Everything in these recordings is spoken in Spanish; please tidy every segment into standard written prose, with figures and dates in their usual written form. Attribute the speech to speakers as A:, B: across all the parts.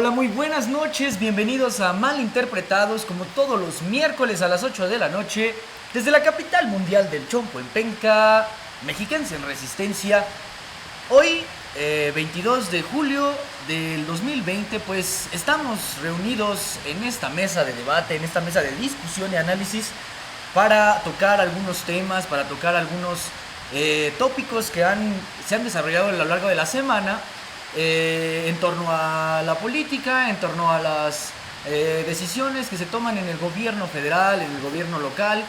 A: Hola, muy buenas noches, bienvenidos a Malinterpretados, como todos los miércoles a las 8 de la noche, desde la capital mundial del Chompo en Penca, mexiquense en resistencia. Hoy, 22 de julio del 2020, pues estamos reunidos en esta mesa de debate, en esta mesa de discusión y análisis para tocar algunos temas, para tocar algunos tópicos que se han desarrollado a lo largo de la semana. En torno a la política, en torno a las decisiones que se toman en el gobierno federal, en el gobierno local.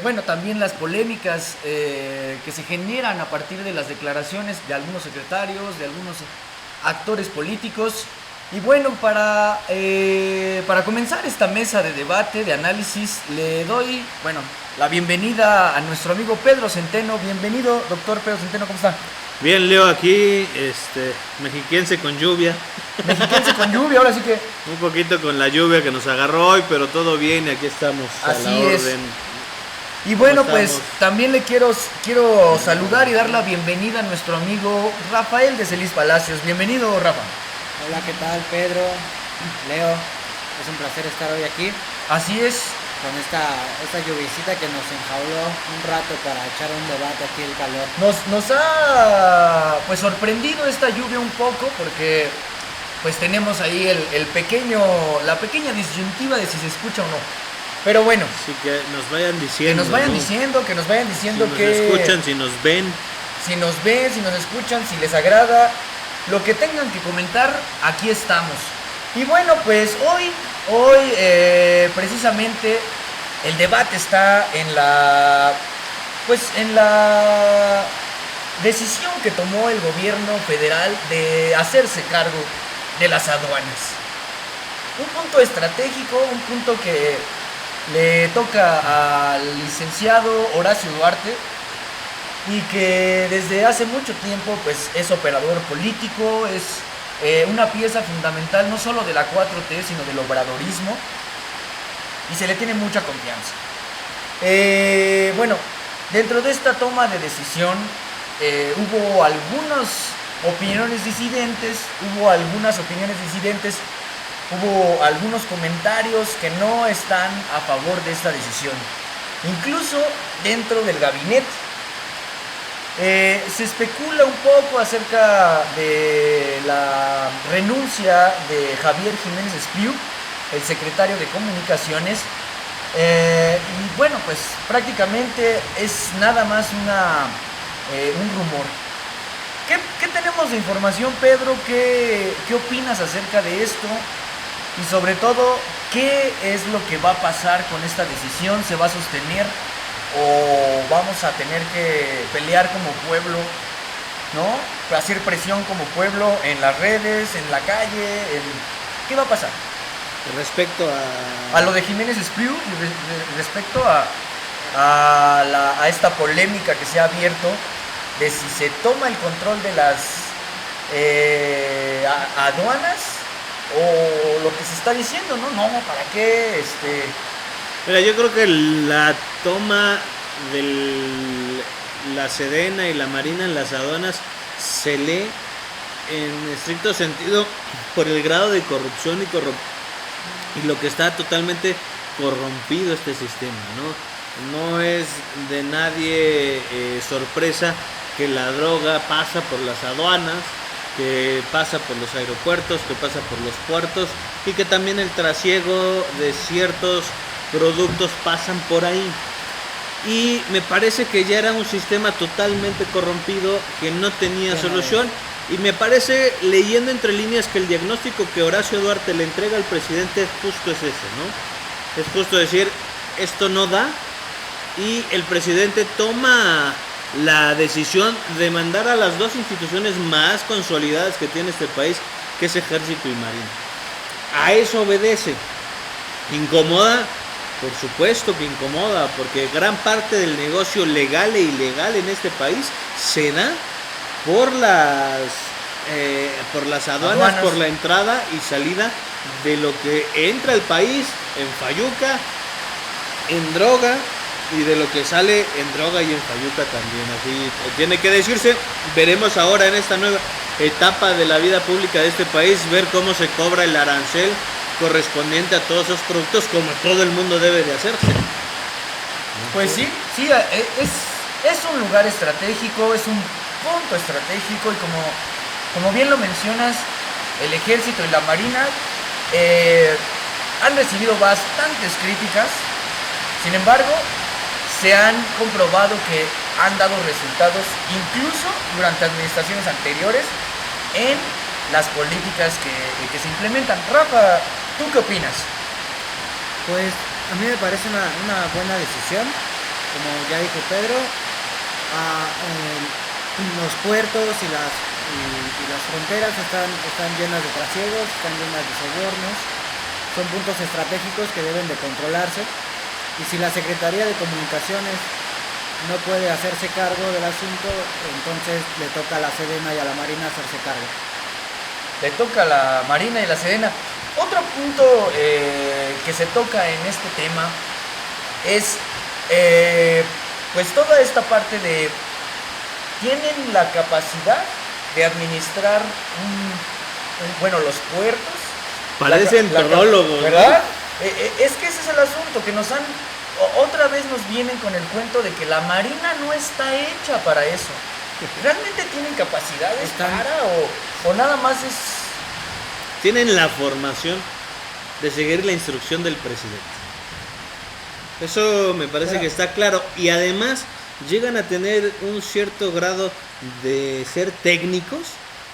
A: Bueno, también las polémicas que se generan a partir de las declaraciones de algunos secretarios, de algunos actores políticos. Y bueno, para comenzar esta mesa de debate, de análisis, le doy, bueno, la bienvenida a nuestro amigo Pedro Centeno. Bienvenido, doctor Pedro Centeno, ¿cómo está?
B: Bien, Leo, aquí, mexiquense con lluvia.
A: Mexiquense con lluvia, ahora sí que...
B: Un poquito con la lluvia que nos agarró hoy, pero todo bien, aquí estamos a
A: Así
B: la
A: es.
B: orden.
A: Y bueno, pues también le quiero saludar y dar la bienvenida a nuestro amigo Rafael de Celis Palacios. Bienvenido, Rafa.
C: Hola, ¿qué tal, Pedro? Leo, es un placer estar hoy aquí
A: Así es.
C: con esta lluviecita que nos enjauló un rato para echar un debate aquí el calor.
A: Nos ha pues sorprendido esta lluvia un poco porque pues tenemos ahí la pequeña disyuntiva de si se escucha o no. Pero bueno,
B: Así que nos vayan diciendo.
A: que nos vayan
B: ¿no?
A: diciendo,
B: Si nos
A: que
B: escuchan, si nos ven.
A: si nos ven, si nos escuchan, si les agrada, lo que tengan que comentar, aquí estamos. Y bueno, pues hoy precisamente el debate está en la decisión que tomó el gobierno federal de hacerse cargo de las aduanas. Un punto estratégico, un punto que le toca al licenciado Horacio Duarte y que desde hace mucho tiempo pues es operador político, es una pieza fundamental no solo de la 4T sino del obradorismo, y se le tiene mucha confianza. Bueno, dentro de esta toma de decisión hubo algunas opiniones disidentes, hubo algunos comentarios que no están a favor de esta decisión. Incluso dentro del gabinete se especula un poco acerca de la renuncia de Javier Jiménez Espriu, el secretario de Comunicaciones. Y bueno, pues prácticamente es nada más un rumor. ¿Qué tenemos de información, Pedro? ¿Qué opinas acerca de esto? Y sobre todo, ¿qué es lo que va a pasar con esta decisión? ¿Se va a sostener o vamos a tener que pelear como pueblo, ¿no? Hacer presión como pueblo en las redes, en la calle, ¿qué va a pasar?
B: Respecto
A: A lo de Jiménez Espriu y respecto a esta polémica que se ha abierto de si se toma el control de las aduanas o lo que se está diciendo, ¿no? No, ¿para qué?
B: Mira, yo creo que la toma de la Sedena y la Marina en las aduanas se lee en estricto sentido por el grado de corrupción y lo que está totalmente corrompido este sistema, ¿no? No es de nadie sorpresa que la droga pasa por las aduanas, que pasa por los aeropuertos, que pasa por los puertos y que también el trasiego de ciertos productos pasan por ahí. Y me parece que ya era un sistema totalmente corrompido que no tenía solución. Y me parece, leyendo entre líneas, que el diagnóstico que Horacio Duarte le entrega al presidente justo es ese, ¿no? Es justo decir, esto no da, y el presidente toma la decisión de mandar a las dos instituciones más consolidadas que tiene este país, que es Ejército y Marina. A eso obedece. ¿Incomoda? Por supuesto que incomoda, porque gran parte del negocio legal e ilegal en este país se da por las aduanas, por la entrada y salida de lo que entra al país en fayuca, en droga, y de lo que sale en droga y en fayuca también. Así tiene que decirse. Veremos ahora en esta nueva etapa de la vida pública de este país, ver cómo se cobra el arancel correspondiente a todos esos productos, como todo el mundo debe de hacerse.
A: Pues sí, es un lugar estratégico, es un punto estratégico y como bien lo mencionas, el ejército y la marina han recibido bastantes críticas. Sin embargo, se han comprobado que han dado resultados incluso durante administraciones anteriores en las políticas que se implementan. Rafa, ¿tú qué opinas?
C: Pues a mí me parece una buena decisión, como ya dijo Pedro. Los puertos y las fronteras están llenas de trasiegos, están llenas de sobornos, son puntos estratégicos que deben de controlarse, y si la Secretaría de Comunicaciones no puede hacerse cargo del asunto, entonces le toca a la Sedena y a la Marina hacerse cargo.
A: Le toca a la Marina y la Sedena. Otro punto que se toca en este tema es pues toda esta parte de tienen la capacidad de administrar los puertos.
B: Parecen todólogos,
A: ¿verdad? Es que ese es el asunto, que otra vez nos vienen con el cuento de que la Marina no está hecha para eso. ¿Realmente tienen capacidades o nada más es...?
B: Tienen la formación de seguir la instrucción del presidente. Eso me parece que está claro. Y además llegan a tener un cierto grado de ser técnicos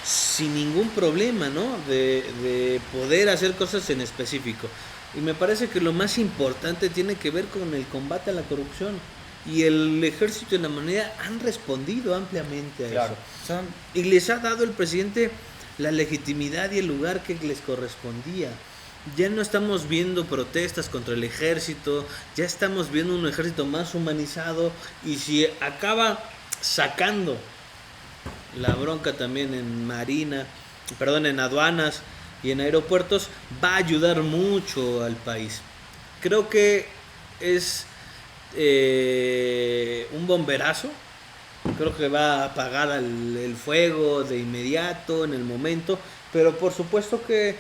B: sin ningún problema, ¿no? De poder hacer cosas en específico. Y me parece que lo más importante tiene que ver con el combate a la corrupción. Y el ejército y la moneda han respondido ampliamente a eso. Y les ha dado el presidente la legitimidad y el lugar que les correspondía. Ya no estamos viendo protestas contra el ejército, ya estamos viendo un ejército más humanizado, y si acaba sacando la bronca también en aduanas y en aeropuertos, va a ayudar mucho al país. Creo que es un bomberazo. Creo que va a apagar el fuego de inmediato, en el momento, pero por supuesto que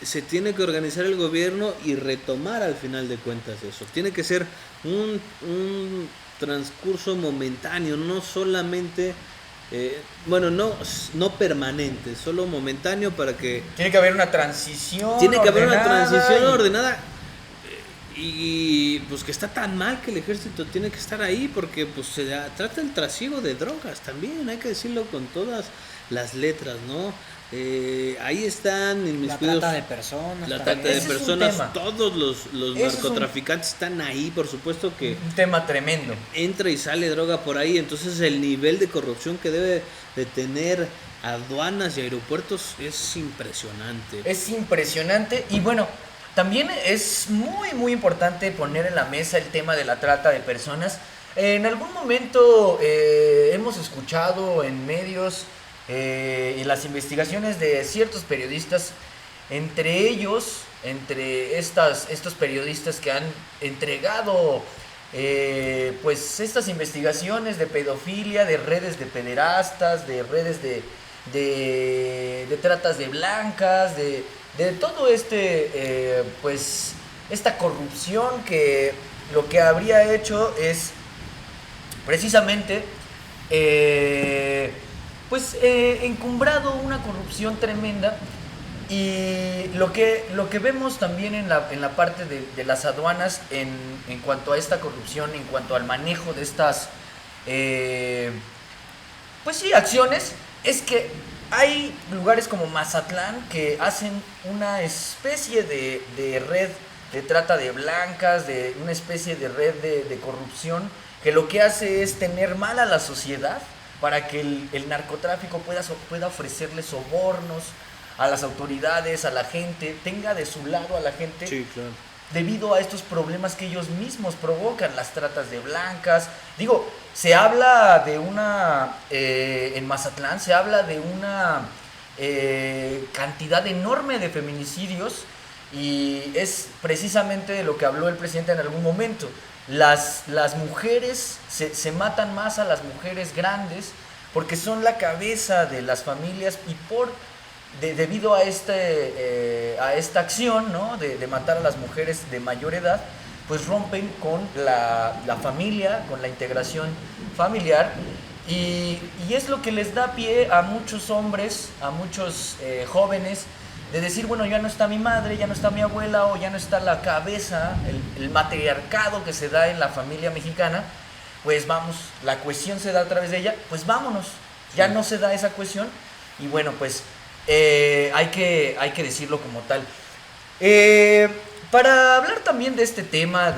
B: se tiene que organizar el gobierno y retomar al final de cuentas eso. Tiene que ser un transcurso momentáneo, no solamente, no permanente, solo momentáneo, para que...
A: Tiene que haber una transición.
B: Tiene que haber una transición ordenada. Y pues que está tan mal que el ejército tiene que estar ahí, porque pues se trata el trasiego de drogas también, hay que decirlo con todas las letras, ¿no? Ahí están inmiscuidos
C: la trata de personas.
B: La trata de personas, todos los
A: Ese
B: narcotraficantes están ahí, por supuesto que...
A: Un tema tremendo.
B: Entra y sale droga por ahí, entonces el nivel de corrupción que debe de tener aduanas y aeropuertos es impresionante.
A: Es impresionante, y bueno, también es muy muy importante poner en la mesa el tema de la trata de personas. En algún momento hemos escuchado en medios y las investigaciones de ciertos periodistas, entre estos periodistas que han entregado pues estas investigaciones de pedofilia, de redes de pederastas, de redes de tratas de blancas, de todo pues esta corrupción, que lo que habría hecho es precisamente encumbrado una corrupción tremenda. Y lo que vemos también en la parte de las aduanas en cuanto a esta corrupción, en cuanto al manejo de estas acciones, es que hay lugares como Mazatlán que hacen una especie de red de trata de blancas, de una especie de red de corrupción, que lo que hace es tener mal a la sociedad para que el narcotráfico pueda ofrecerle sobornos a las autoridades, a la gente, tenga de su lado a la gente.
B: Sí, claro.
A: Debido a estos problemas que ellos mismos provocan, las tratas de blancas. Digo, se habla de en Mazatlán se habla de una cantidad enorme de feminicidios, y es precisamente de lo que habló el presidente en algún momento. Las mujeres se matan más a las mujeres grandes, porque son la cabeza de las familias y debido a esta acción, ¿no? de matar a las mujeres de mayor edad, pues rompen con la familia, con la integración familiar, y es lo que les da pie a muchos hombres, a muchos jóvenes, de decir, bueno, ya no está mi madre, ya no está mi abuela, o ya no está la cabeza, el matriarcado que se da en la familia mexicana, pues vamos, la cohesión se da a través de ella, pues vámonos, ya no se da esa cohesión, y bueno, pues hay que decirlo como tal. Para hablar también de este tema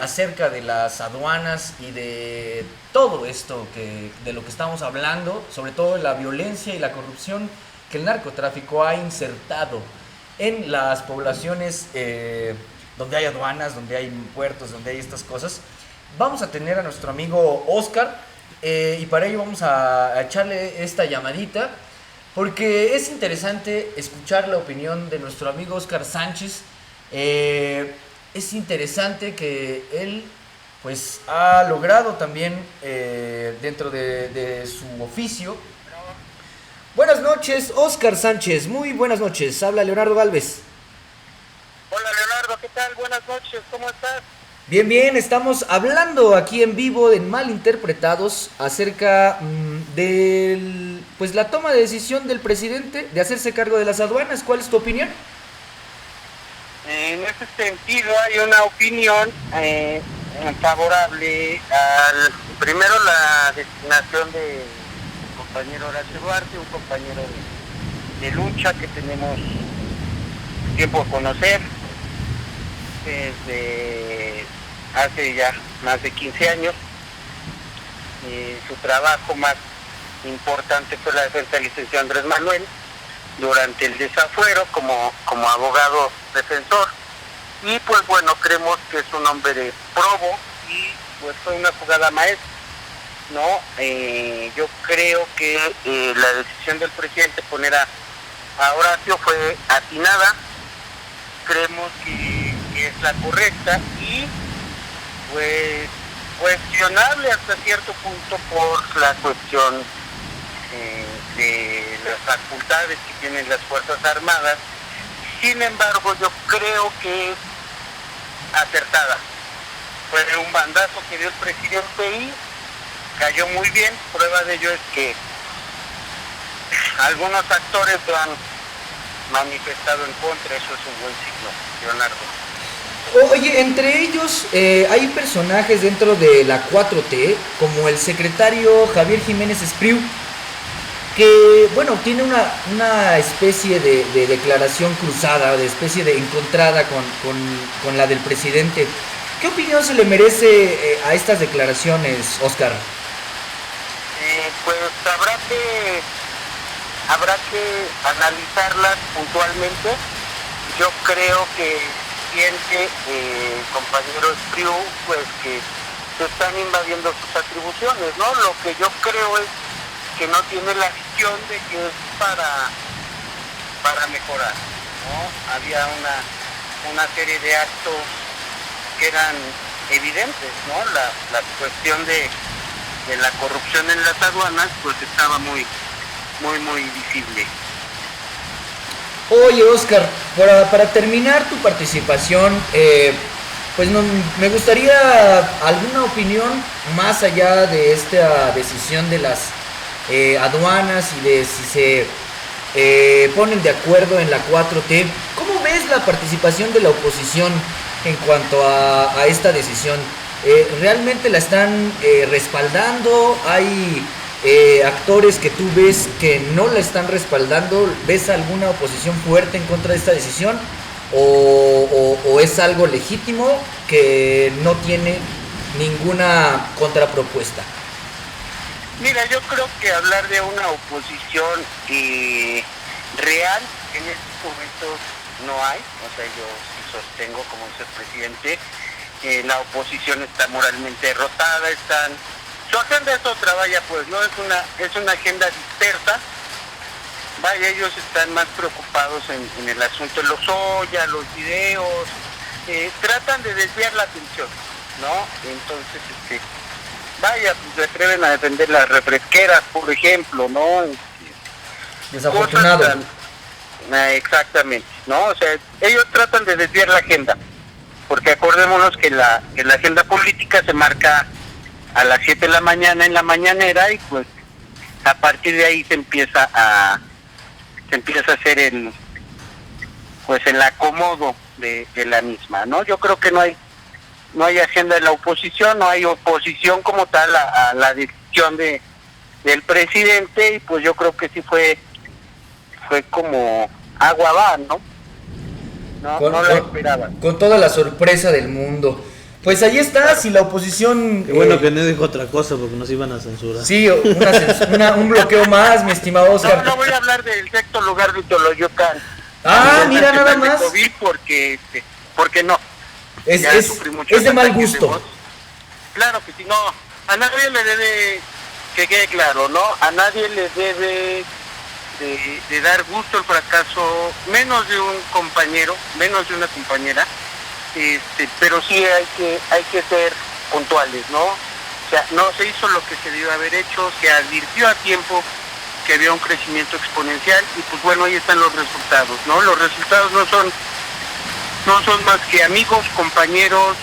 A: acerca de las aduanas y de todo esto de lo que estamos hablando, sobre todo la violencia y la corrupción que el narcotráfico ha insertado en las poblaciones donde hay aduanas, donde hay puertos, donde hay estas cosas, vamos a tener a nuestro amigo Oscar, y para ello vamos a echarle esta llamadita, porque es interesante escuchar la opinión de nuestro amigo Oscar Sánchez. Es interesante que él pues ha logrado también dentro de su oficio. Buenas noches, Oscar Sánchez, muy buenas noches, habla Leonardo Galvez.
D: Hola Leonardo, ¿qué tal? Buenas noches, ¿cómo estás?
A: Bien, bien, estamos hablando aquí en vivo en Malinterpretados acerca de pues la toma de decisión del presidente de hacerse cargo de las aduanas. ¿Cuál es tu opinión?
D: En ese sentido hay una opinión favorable primero la designación del compañero Horacio Duarte, un compañero de lucha que tenemos tiempo de conocer desde hace ya más de 15 años. Su trabajo más importante fue la defensa del licenciado Andrés Manuel durante el desafuero como abogado defensor, y pues bueno, creemos que es un hombre de probo y pues fue una jugada maestra, ¿no? Yo creo que la decisión del presidente poner a Horacio fue atinada, creemos que es la correcta y pues cuestionable hasta cierto punto por la cuestión de las facultades que tienen las Fuerzas Armadas. Sin embargo, yo creo que es acertada. Fue un bandazo que dio el presidente y cayó muy bien. Prueba de ello es que algunos actores lo han manifestado en contra. Eso es un buen signo, Leonardo.
A: Oye, entre ellos hay personajes dentro de la 4T, como el secretario Javier Jiménez Espriu, que, bueno, tiene una especie de declaración cruzada, de especie de encontrada con la del presidente. ¿Qué opinión se le merece a estas declaraciones, Oscar?
D: Pues habrá que analizarlas puntualmente. Yo creo que siente compañero Espriu, pues que se están invadiendo sus atribuciones, ¿no? Lo que yo creo es que no tiene la visión de que es para mejorar, ¿no? Había una serie de actos que eran evidentes, ¿no? La cuestión de la corrupción en las aduanas pues estaba muy visible.
A: Oye, Oscar, para terminar tu participación, pues me gustaría alguna opinión más allá de esta decisión de las aduanas y de si se ponen de acuerdo en la 4T. ¿Cómo ves la participación de la oposición en cuanto a esta decisión? ¿Realmente la están respaldando? ¿Hay actores que tú ves que no la están respaldando? ¿Ves alguna oposición fuerte en contra de esta decisión? ¿O es algo legítimo que no tiene ninguna contrapropuesta?
D: Mira, yo creo que hablar de una oposición real en estos momentos no hay. O sea, yo sí sostengo, como dice el presidente, la oposición está moralmente derrotada, su agenda es otra, vaya, pues no es una agenda dispersa. Vaya, ellos están más preocupados en el asunto de los Oya, los videos, tratan de desviar la atención, ¿no? Entonces, vaya, pues se atreven a defender las refresqueras, por ejemplo, ¿no?
A: Desafortunado.
D: Cosas exactamente, ¿no? O sea, ellos tratan de desviar la agenda, porque acordémonos que la agenda política se marca a las 7 de la mañana en la mañanera, y pues a partir de ahí se empieza a hacer el acomodo de la misma, ¿no? Yo creo que no hay agenda de la oposición, no hay oposición como tal a la decisión del presidente, y pues yo creo que sí fue como agua va, ¿no? No la esperaban.
A: Con toda la sorpresa del mundo. Pues ahí está, si la oposición...
B: Qué bueno que no dijo otra cosa porque nos iban a censurar.
A: Sí, un bloqueo más, mi estimado Oscar.
D: No voy a hablar del sexto lugar de Toloyocan.
A: Mira, nada más.
D: COVID porque no.
A: Es de mal gusto.
D: Claro que sí, no. A nadie le debe, que quede claro, ¿no? A nadie le debe de dar gusto el fracaso, menos de un compañero, menos de una compañera, pero sí hay que ser puntuales, ¿no? O sea, no se hizo lo que se debió haber hecho, se advirtió a tiempo que había un crecimiento exponencial, y pues bueno, ahí están los resultados, ¿no? Los resultados no son más que amigos, compañeros,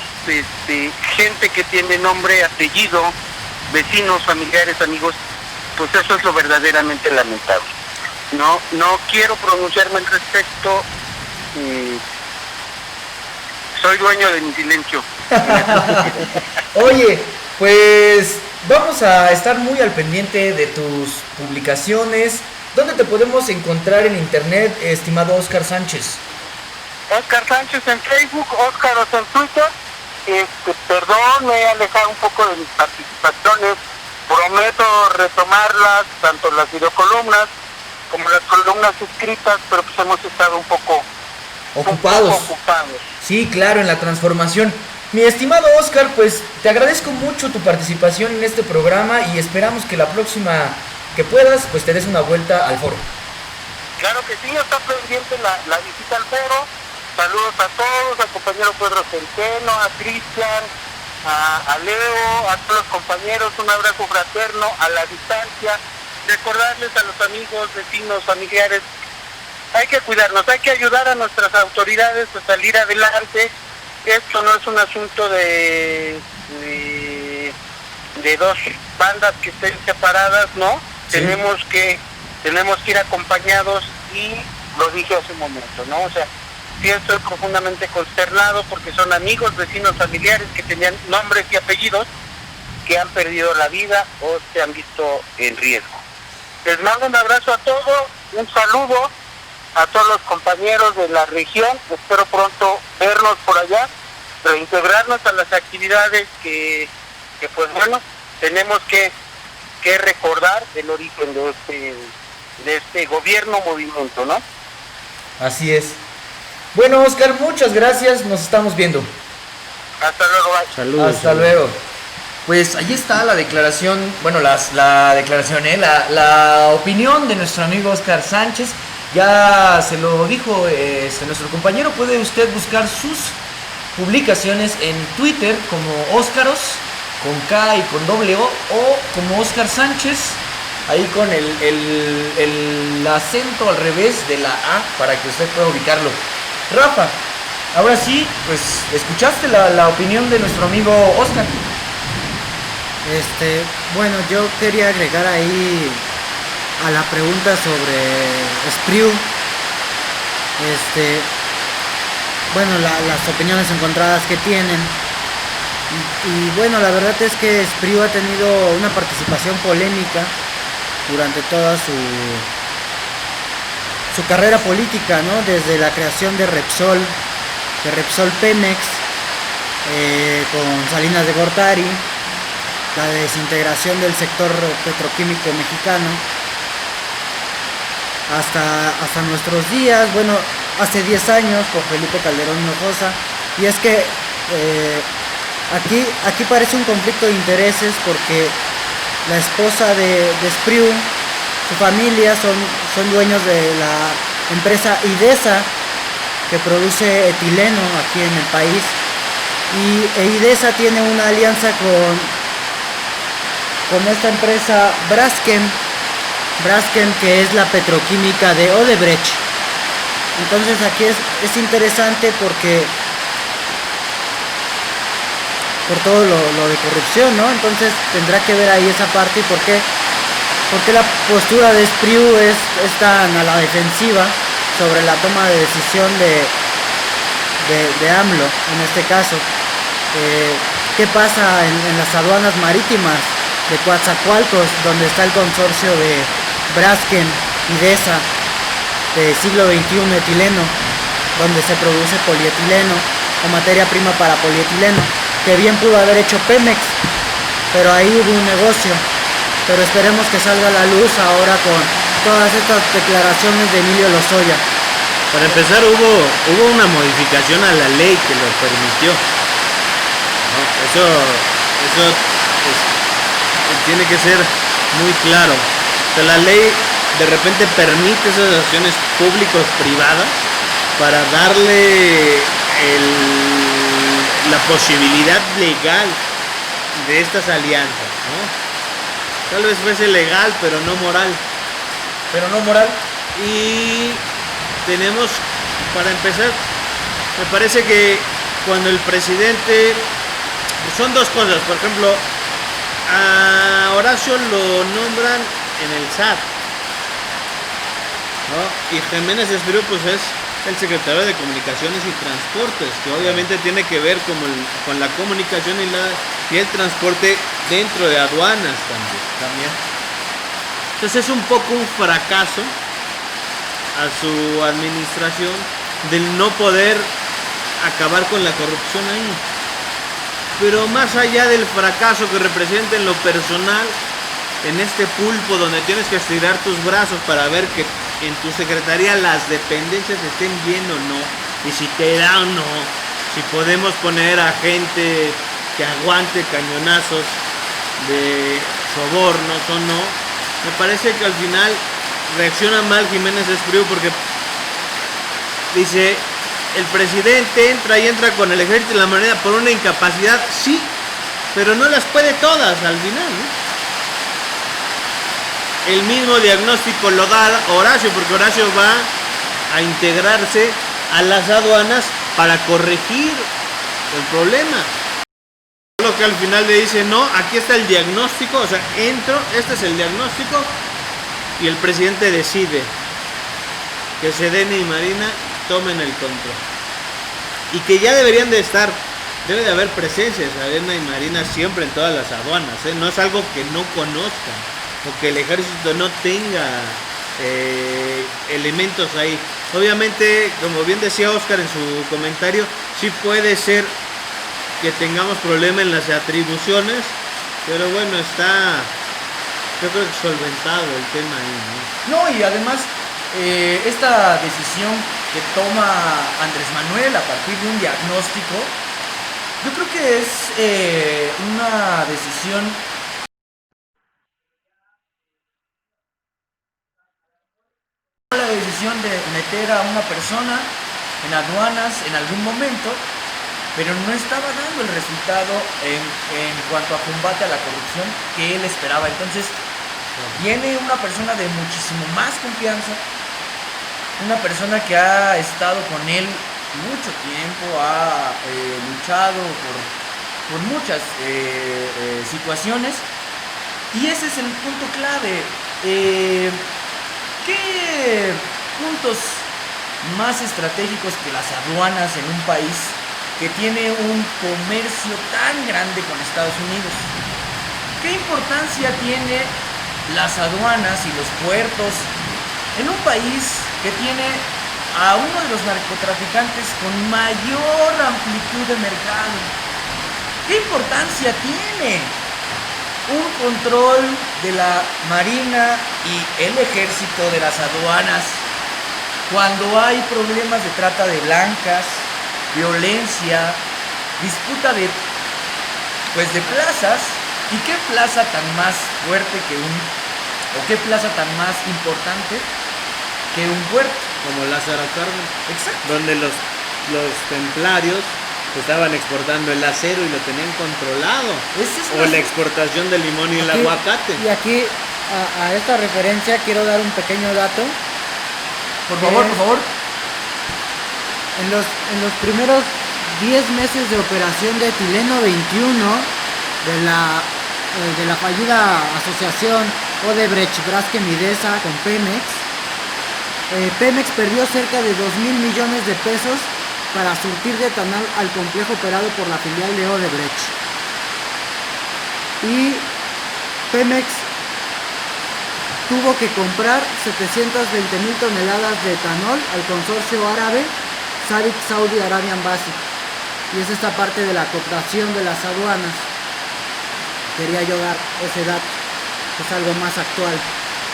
D: gente que tiene nombre, apellido, vecinos, familiares, amigos. Pues eso es lo verdaderamente lamentable. No quiero pronunciarme al respecto. Soy dueño de mi silencio.
A: Oye, pues vamos a estar muy al pendiente de tus publicaciones. ¿Dónde te podemos encontrar en internet, estimado Oscar Sánchez?
D: Oscar Sánchez en Facebook, Óscaros en Twitter. Perdón, me he alejado un poco de mis participaciones. Prometo retomarlas, tanto las videocolumnas como las columnas escritas, pero pues hemos estado un poco
A: ocupados. Sí, claro, en la transformación. Mi estimado Oscar, pues te agradezco mucho tu participación en este programa y esperamos que la próxima que puedas, pues te des una vuelta al foro.
D: Claro que sí, está pendiente la visita al foro. Saludos a todos, al compañero Pedro Centeno, a Cristian, a Leo, a todos los compañeros, un abrazo fraterno a la distancia. Recordarles a los amigos, vecinos, familiares, hay que cuidarnos, hay que ayudar a nuestras autoridades a salir adelante. Esto no es un asunto de dos bandas que estén separadas, ¿no? Sí. Tenemos que ir acompañados, y lo dije hace un momento, ¿no? O sea, sí estoy profundamente consternado porque son amigos, vecinos, familiares que tenían nombres y apellidos que han perdido la vida o se han visto en riesgo. Les mando un abrazo a todos, un saludo a todos los compañeros de la región. Espero pronto vernos por allá, reintegrarnos a las actividades que pues bueno, tenemos que recordar el origen de este gobierno movimiento, ¿no?
A: Así es. Bueno, Oscar, muchas gracias, nos estamos viendo.
D: Hasta luego, bye.
B: Saludos.
A: Hasta luego. Pues ahí está la declaración, bueno, la declaración, la opinión de nuestro amigo Oscar Sánchez. Ya se lo dijo nuestro compañero, puede usted buscar sus publicaciones en Twitter como Óscaros, con K y con doble O, o como Oscar Sánchez, ahí con el acento al revés de la A, para que usted pueda ubicarlo. Rafa, ahora sí, pues escuchaste la opinión de nuestro amigo Oscar.
C: Bueno, yo quería agregar ahí a la pregunta sobre Espriu, bueno, las opiniones encontradas que tienen, y bueno, la verdad es que Espriu ha tenido una participación polémica durante toda su carrera política, ¿no? Desde la creación de Repsol Pemex, con Salinas de Gortari, la desintegración del sector petroquímico mexicano, hasta nuestros días, bueno, hace 10 años con Felipe Calderón Hinojosa. Y es que aquí parece un conflicto de intereses, porque la esposa de Espriu, su familia son dueños de la empresa IDESA, que produce etileno aquí en el país, y IDESA tiene una alianza con esta empresa Braskem, que es la petroquímica de Odebrecht. Entonces aquí es interesante porque por todo lo de corrupción, ¿no? Entonces tendrá que ver ahí esa parte y por qué la postura de Espriu es tan a la defensiva sobre la toma de decisión de AMLO en este caso. ¿Qué pasa en las aduanas marítimas de Coatzacoalcos, donde está el consorcio de Braskem y DESA de siglo XXI etileno, donde se produce polietileno o materia prima para polietileno, que bien pudo haber hecho Pemex, pero ahí hubo un negocio? Pero esperemos que salga a la luz ahora con todas estas declaraciones de Emilio Lozoya.
B: Para empezar, hubo una modificación a la ley que lo permitió, ¿no? Eso tiene que ser muy claro. O sea, la ley de repente permite esas acciones públicos-privadas para darle la posibilidad legal de estas alianzas, ¿no? Tal vez fuese legal, pero no moral. Y tenemos, para empezar, me parece que cuando el presidente, son dos cosas. Por ejemplo, a Horacio lo nombran en el SAT, ¿no? Y Jiménez Espriu pues es el secretario de Comunicaciones y Transportes, que obviamente tiene que ver con la comunicación y el transporte dentro de aduanas también. Entonces es un poco un fracaso a su administración del no poder acabar con la corrupción ahí. Pero más allá del fracaso que representa en lo personal, en este pulpo donde tienes que estirar tus brazos para ver que en tu secretaría las dependencias estén bien o no, y si te da o no, si podemos poner a gente que aguante cañonazos de sobornos o no, me parece que al final reacciona mal Jiménez Espriu, porque dice: el presidente entra con el ejército y la marina por una incapacidad, sí, pero no las puede todas al final, ¿no? El mismo diagnóstico lo da Horacio, porque Horacio va a integrarse a las aduanas para corregir el problema. Lo que al final le dice: no, aquí está el diagnóstico, o sea, este es el diagnóstico, y el presidente decide que Sedena y Marina tomen el control. Y que ya deberían de estar, debe de haber presencia de Sedena y Marina siempre en todas las aduanas, ¿eh? No es algo que no conozcan, o que el ejército no tenga elementos ahí. Obviamente, como bien decía Oscar en su comentario, sí puede ser que tengamos problema en las atribuciones, pero bueno, está, yo creo que solventado el tema ahí, ¿no?
A: No, y además esta decisión que toma Andrés Manuel a partir de un diagnóstico, yo creo que es una decisión de meter a una persona en aduanas en algún momento, pero no estaba dando el resultado en cuanto a combate a la corrupción que él esperaba. Entonces viene una persona de muchísimo más confianza, una persona que ha estado con él mucho tiempo, ha luchado por muchas situaciones, y ese es el punto clave. ¿Qué puntos más estratégicos que las aduanas en un país que tiene un comercio tan grande con Estados Unidos? ¿Qué importancia tiene las aduanas y los puertos en un país que tiene a uno de los narcotraficantes con mayor amplitud de mercado? ¿Qué importancia tiene un control de la Marina y el ejército de las aduanas cuando hay problemas de trata de blancas, violencia, disputa de plazas? ¿Y qué plaza tan más fuerte o qué plaza tan más importante que un puerto?
B: Como Lázaro Cárdenas,
A: Exacto.
B: donde los templarios estaban exportando el acero y lo tenían controlado.
A: Ese es
B: O
A: una-
B: la exportación del limón y el aguacate.
C: Y aquí, a esta referencia, quiero dar un pequeño dato.
A: Por favor, por favor.
C: En los primeros 10 meses de operación de Tileno 21, de la fallida asociación Odebrecht Braskem Idesa con Pemex, Pemex perdió cerca de 2.000 millones de pesos para surtir de etanol al complejo operado por la filial de Odebrecht. Y Pemex tuvo que comprar 720.000 toneladas de etanol al consorcio árabe Sabic Saudi Arabian Basic. Y es esta parte de la cooptación de las aduanas. Quería yo dar ese dato, que es algo más actual,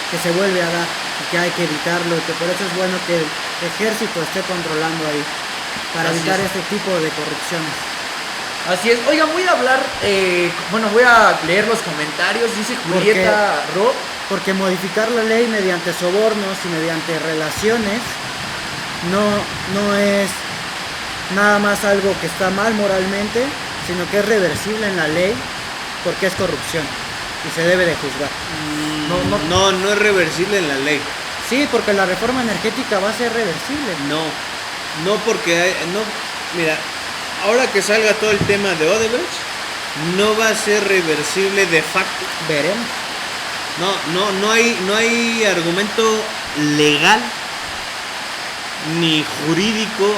C: que se vuelve a dar y que hay que evitarlo, y que por eso es bueno que el ejército esté controlando ahí, para
A: Así
C: evitar
A: es.
C: este tipo de corrupciones.
A: Así es. Oigan, voy a hablar, voy a leer los comentarios. Dice Julieta Ro.
C: Porque modificar la ley mediante sobornos y mediante relaciones no es nada más algo que está mal moralmente, sino que es reversible en la ley porque es corrupción y se debe de juzgar.
B: No es reversible en la ley.
C: Sí, porque la reforma energética va a ser reversible.
B: No porque mira, ahora que salga todo el tema de Odebrecht, no va a ser reversible de facto.
C: Veremos.
B: No hay argumento legal ni jurídico.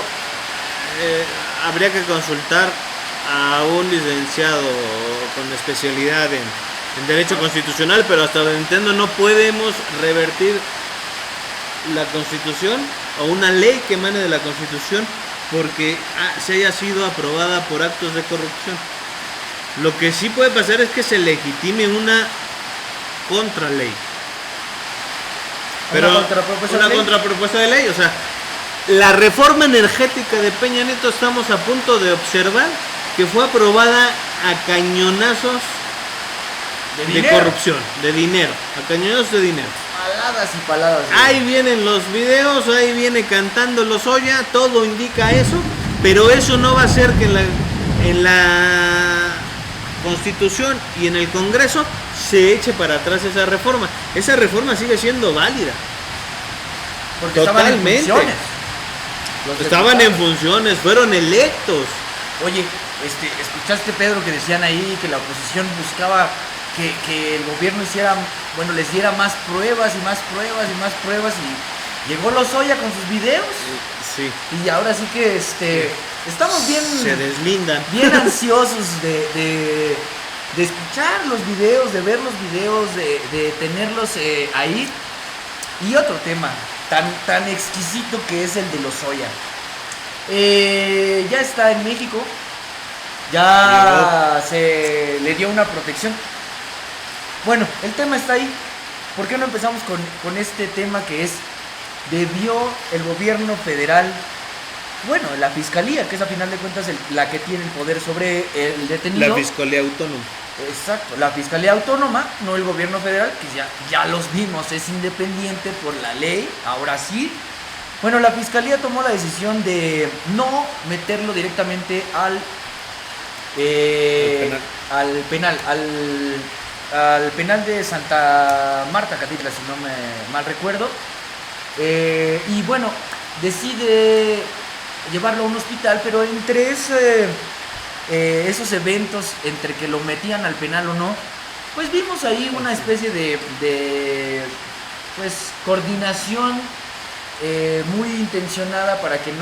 B: Habría que consultar a un licenciado con especialidad en Derecho Constitucional, pero hasta donde entiendo no podemos revertir la Constitución o una ley que emane de la Constitución porque se haya sido aprobada por actos de corrupción. Lo que sí puede pasar es que se legitime una contraley. Pero
A: Una
B: contrapropuesta de ley, o sea, la reforma energética de Peña Nieto estamos a punto de observar que fue aprobada a cañonazos de corrupción, de dinero, a cañonazos de dinero.
A: Paladas y paladas.
B: Ahí vienen los videos, ahí viene cantando Lozoya, todo indica eso, pero eso no va a hacer que en la Constitución y en el Congreso se eche para atrás esa reforma. Esa reforma sigue siendo válida.
A: Porque estaban en
B: totalmente.
A: funciones. Los
B: Estaban en
A: diputados.
B: funciones, fueron electos.
A: Oye, escuchaste, Pedro, que decían ahí que la oposición buscaba que el gobierno les diera más pruebas y más pruebas y más pruebas, y llegó Lozoya con sus videos
B: Sí,
A: y ahora sí que estamos bien,
B: se deslindan.
A: bien ansiosos de escuchar los videos, de ver los videos, de tenerlos ahí. Y otro tema tan exquisito que es el de Lozoya. Ya está en México, ya se le dio una protección. Bueno, el tema está ahí. ¿Por qué no empezamos con este tema que es: debió el gobierno federal, bueno, la fiscalía, que es a final de cuentas la que tiene el poder sobre el detenido?
B: La Fiscalía Autónoma.
A: Exacto, la Fiscalía Autónoma, no el gobierno federal, que ya los vimos, es independiente por la ley, ahora sí. Bueno, la Fiscalía tomó la decisión de no meterlo directamente al penal de Santa Marta, Catitla, si no me mal recuerdo. Y bueno, decide llevarlo a un hospital, pero entre esos eventos, entre que lo metían al penal o no, pues vimos ahí una especie de coordinación muy intencionada para que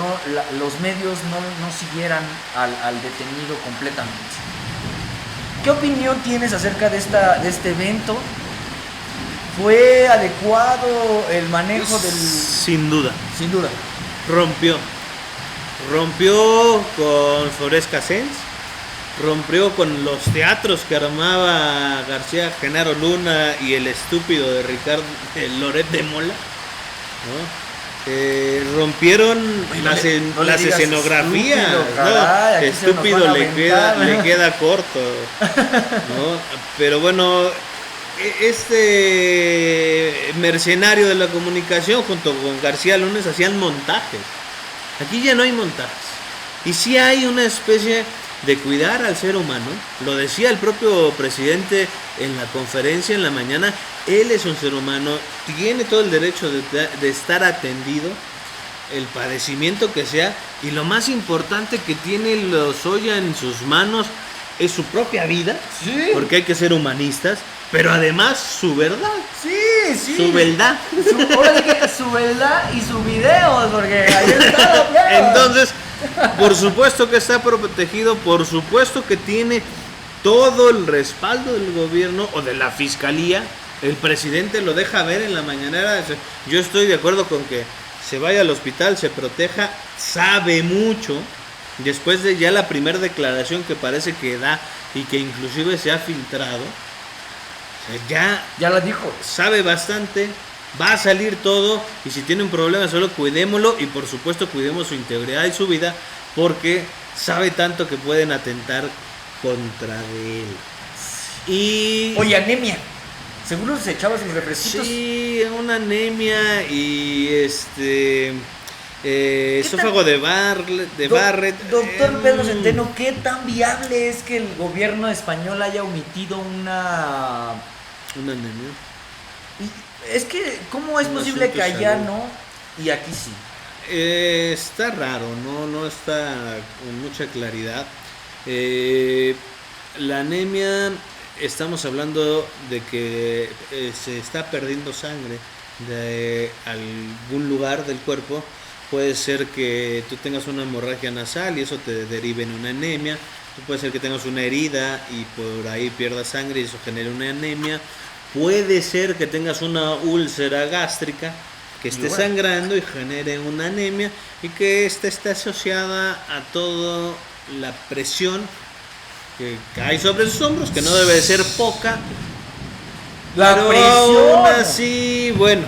A: los medios no siguieran al detenido completamente. ¿Qué opinión tienes acerca de este evento? ¿Fue adecuado el manejo del...?
B: Sin duda.
A: Sin duda.
B: Rompió con Floresca Sens, rompió con los teatros que armaba García Genaro Luna y el estúpido de Ricardo Loret de Mola, ¿no? Rompieron
A: no le
B: las
A: digas
B: escenografías,
A: estúpido,
B: ¿no?
A: caray, aquí se nos
B: Estúpido
A: van a
B: le queda corto, ¿no? Pero bueno, este mercenario de la comunicación junto con García Lunes hacían montajes. Aquí ya no hay montajes. Y sí hay una especie de cuidar al ser humano. Lo decía el propio presidente en la conferencia en la mañana. Él es un ser humano, tiene todo el derecho de estar atendido, el padecimiento que sea. Y lo más importante que tiene Lozoya en sus manos es su propia vida,
A: Sí.
B: porque hay que ser humanistas, pero además su verdad,
A: Sí, sí.
B: su verdad.
A: Ahora sí que su verdad y su video, porque ahí está la prueba.
B: Entonces, por supuesto que está protegido, por supuesto que tiene todo el respaldo del gobierno o de la fiscalía. El presidente lo deja ver en la mañanera. Yo estoy de acuerdo con que se vaya al hospital, se proteja, sabe mucho. Después de ya la primera declaración que parece que da y que inclusive se ha filtrado, o sea,
A: Ya la dijo.
B: sabe bastante, va a salir todo, y si tiene un problema solo cuidémoslo, y por supuesto cuidemos su integridad y su vida, porque sabe tanto que pueden atentar contra él. Y
A: Oye, anemia. Seguro se echaba sus refresquitos.
B: sí, una anemia y esófago de Barrett.
A: Doctor Pedro Centeno, ¿qué tan viable es que el gobierno español haya omitido una...
B: Una anemia.
A: Es que, ¿cómo es
B: Un
A: posible
B: asunto
A: que
B: de
A: allá
B: salud.
A: no y aquí sí?
B: Está raro, no está con mucha claridad. La anemia, estamos hablando de que se está perdiendo sangre de algún lugar del cuerpo. Puede ser que tú tengas una hemorragia nasal y eso te derive en una anemia. Puede ser que tengas una herida y por ahí pierdas sangre y eso genere una anemia. Puede ser que tengas una úlcera gástrica que esté
A: bueno.
B: sangrando y genere una anemia, y que esta esté asociada a toda la presión que cae sobre sus hombros, que no debe de ser poca.
A: La
B: Pero
A: presión.
B: aún así, bueno,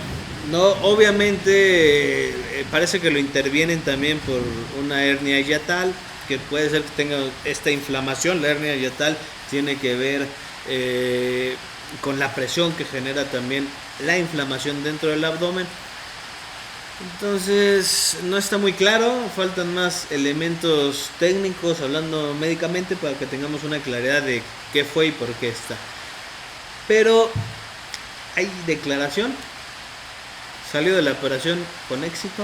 B: no, obviamente parece que lo intervienen también por una hernia hiatal, que puede ser que tenga esta inflamación. La hernia hiatal tiene que ver con la presión que genera también la inflamación dentro del abdomen. Entonces no está muy claro, faltan más elementos técnicos hablando médicamente para que tengamos una claridad de qué fue y por qué está. Pero hay declaración, salió de la operación con éxito,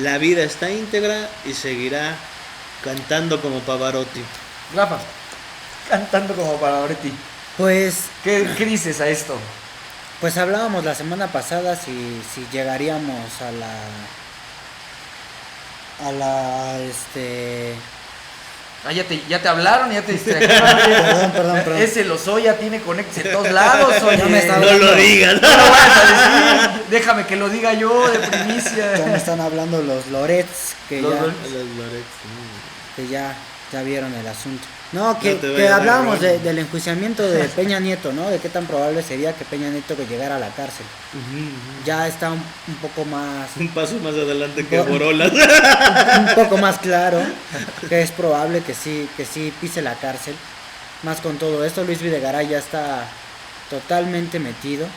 B: la vida está íntegra y seguirá cantando como Pavarotti.
A: Rafa, cantando como Pavarotti.
C: Pues
A: ¿Qué dices a esto?
C: Pues hablábamos la semana pasada si llegaríamos a la
A: Ah, ya te hablaron, ya te distrajeron.
C: Perdón.
A: Ese Lozoya tiene conexos en todos lalados, oye.
C: Ya me está
B: No lo digas.
A: No lo vayas a decir. Déjame que lo diga yo de primicia.
C: Ya me están hablando los Lorets que
A: Los
C: ya,
A: Lorets.
C: que ya vieron el asunto. No, que,
B: No te
C: que
B: vayan a
C: hablábamos
B: robar.
C: del enjuiciamiento de Peña Nieto, ¿no? De qué tan probable sería que Peña Nieto que llegara a la cárcel. Ya está un poco más
B: Un paso más adelante que
C: Bueno.
B: Borolas.
C: un poco más claro que es probable que sí pise la cárcel. Más con todo esto, Luis Videgaray ya está totalmente metido.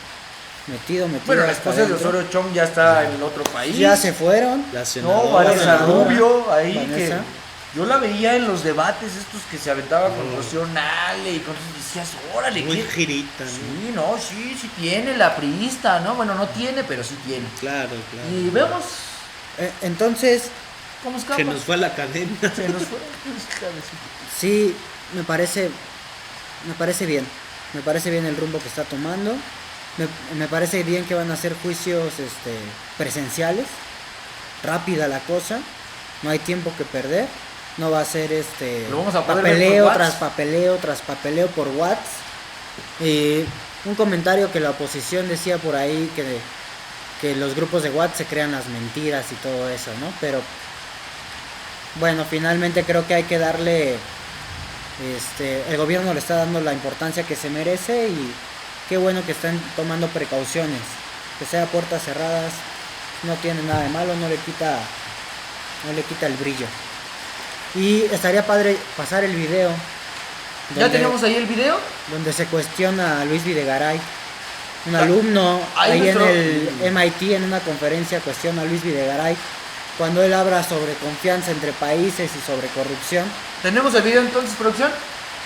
A: Bueno, la
C: hasta
A: esposa de
C: adentro.
A: Osorio Chong ya está en el otro país.
C: Ya se fueron.
B: La
A: No,
B: senadora.
A: Vanessa
C: senadora.
A: Rubio, ahí
C: Vanessa.
A: que yo la veía en los debates estos que se aventaba con Rocío Nale y cosas, y decías, órale,
B: Muy
A: ¿qué?
B: girita, ¿no?
A: Sí tiene la priista, ¿no? Bueno, no tiene, pero sí tiene.
B: Claro.
A: Y vemos
C: Entonces,
A: cómo escapa.
B: Que nos fue a la academia.
A: Se nos fue.
C: sí, me parece bien. Me parece bien el rumbo que está tomando. Me parece bien que van a hacer juicios presenciales. Rápida la cosa. No hay tiempo que perder. No va a ser
A: Lo vamos a poder ver
C: papeleo
A: por
C: tras
A: WhatsApp.
C: papeleo tras papeleo por WhatsApp. Un comentario que la oposición decía por ahí que los grupos de WhatsApp se crean las mentiras y todo eso, ¿no? Pero bueno, finalmente creo que hay que darle el gobierno le está dando la importancia que se merece, y qué bueno que están tomando precauciones. Que sea puertas cerradas no tiene nada de malo, no le quita el brillo. Y estaría padre pasar el video
A: ¿Ya tenemos ahí el video?
C: donde se cuestiona a Luis Videgaray, un
A: Ah,
C: alumno
A: ahí
C: ahí
A: nuestro-
C: en el MIT, en una conferencia cuestiona a Luis Videgaray cuando él habla sobre confianza entre países y sobre corrupción.
A: ¿Tenemos el video entonces, producción?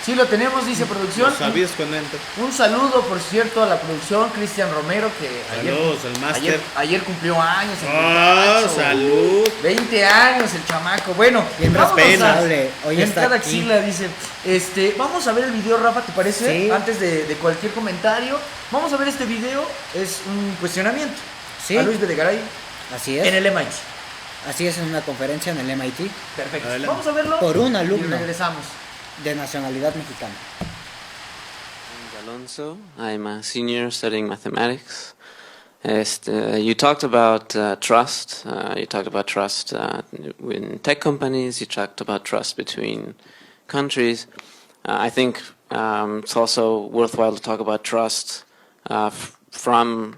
A: Sí, lo tenemos, dice producción.
B: ¿Lo sabías con él?
A: Un saludo, por cierto, a la producción, Cristian Romero, que
B: Saludos, el máster.
A: ayer cumplió años. el
B: ¡Oh,
A: muchacho.
B: salud!
A: 20 años el chamaco. Bueno,
C: Bien
A: vámonos
C: respetable. Hoy
A: en
C: está
A: cada
C: aquí.
A: axila dice, vamos a ver el video, Rafa, ¿te parece?
C: Sí.
A: Antes de cualquier comentario, vamos a ver este video. Es un cuestionamiento
C: Sí.
A: a Luis Videgaray
C: Así es.
A: en el MIT.
C: Así es, en una conferencia en el MIT
A: Perfecto.
B: Adelante.
A: Vamos a verlo
C: por un
A: y
C: alumno
A: regresamos.
C: de nacionalidad mexicana.
E: I'm Alonso. I'm a senior studying mathematics. You talked about trust. You talked about trust in tech companies. You talked about trust between countries. I think it's also worthwhile to talk about trust from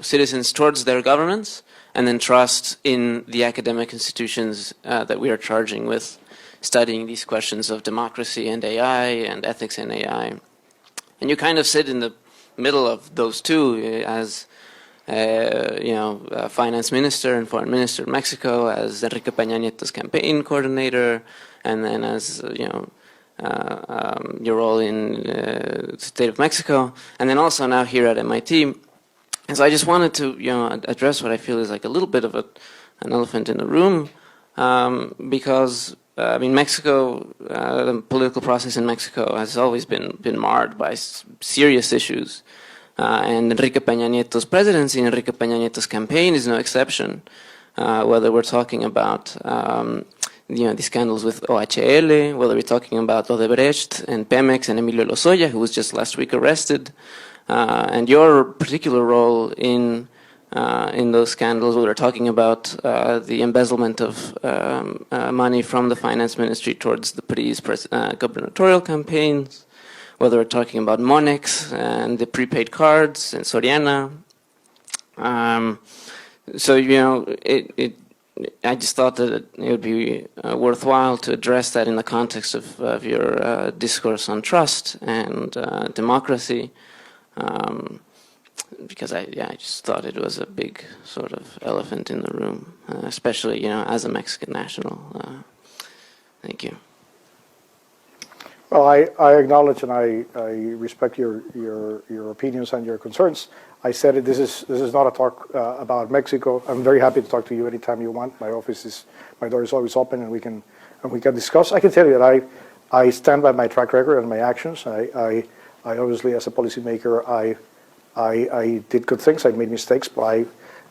E: citizens towards their governments, and then trust in the academic institutions that we are charging with studying these questions of democracy and AI and ethics in AI. And you kind of sit in the middle of those two as, finance minister and foreign minister of Mexico, as Enrique Peña Nieto's campaign coordinator, and then as, your role in the state of Mexico, and then also now here at MIT. And so I just wanted to, address what I feel is like a little bit of an elephant in the room, because Mexico, the political process in Mexico has always been marred by serious issues, and Enrique Peña Nieto's presidency and Enrique Peña Nieto's campaign is no exception. Whether we're talking about the scandals with OHL, whether we're talking about Odebrecht and Pemex and Emilio Lozoya, who was just last week arrested, and your particular role in those scandals. We were talking about the embezzlement of money from the finance ministry towards the PRI's gubernatorial campaigns, whether we're talking about Monex and the prepaid cards and Soriana. I just thought that it would be worthwhile to address that in the context of your discourse on trust and democracy. Because I just thought it was a big sort of elephant in the room, especially, as a Mexican national. Thank you.
F: Well, I acknowledge and I respect your opinions and your concerns. I said it. This is not a talk about Mexico. I'm very happy to talk to you anytime you want. My door is always open, and we can discuss. I can tell you that I stand by my track record and my actions. I obviously, as a policymaker, I did good things. I made mistakes, but I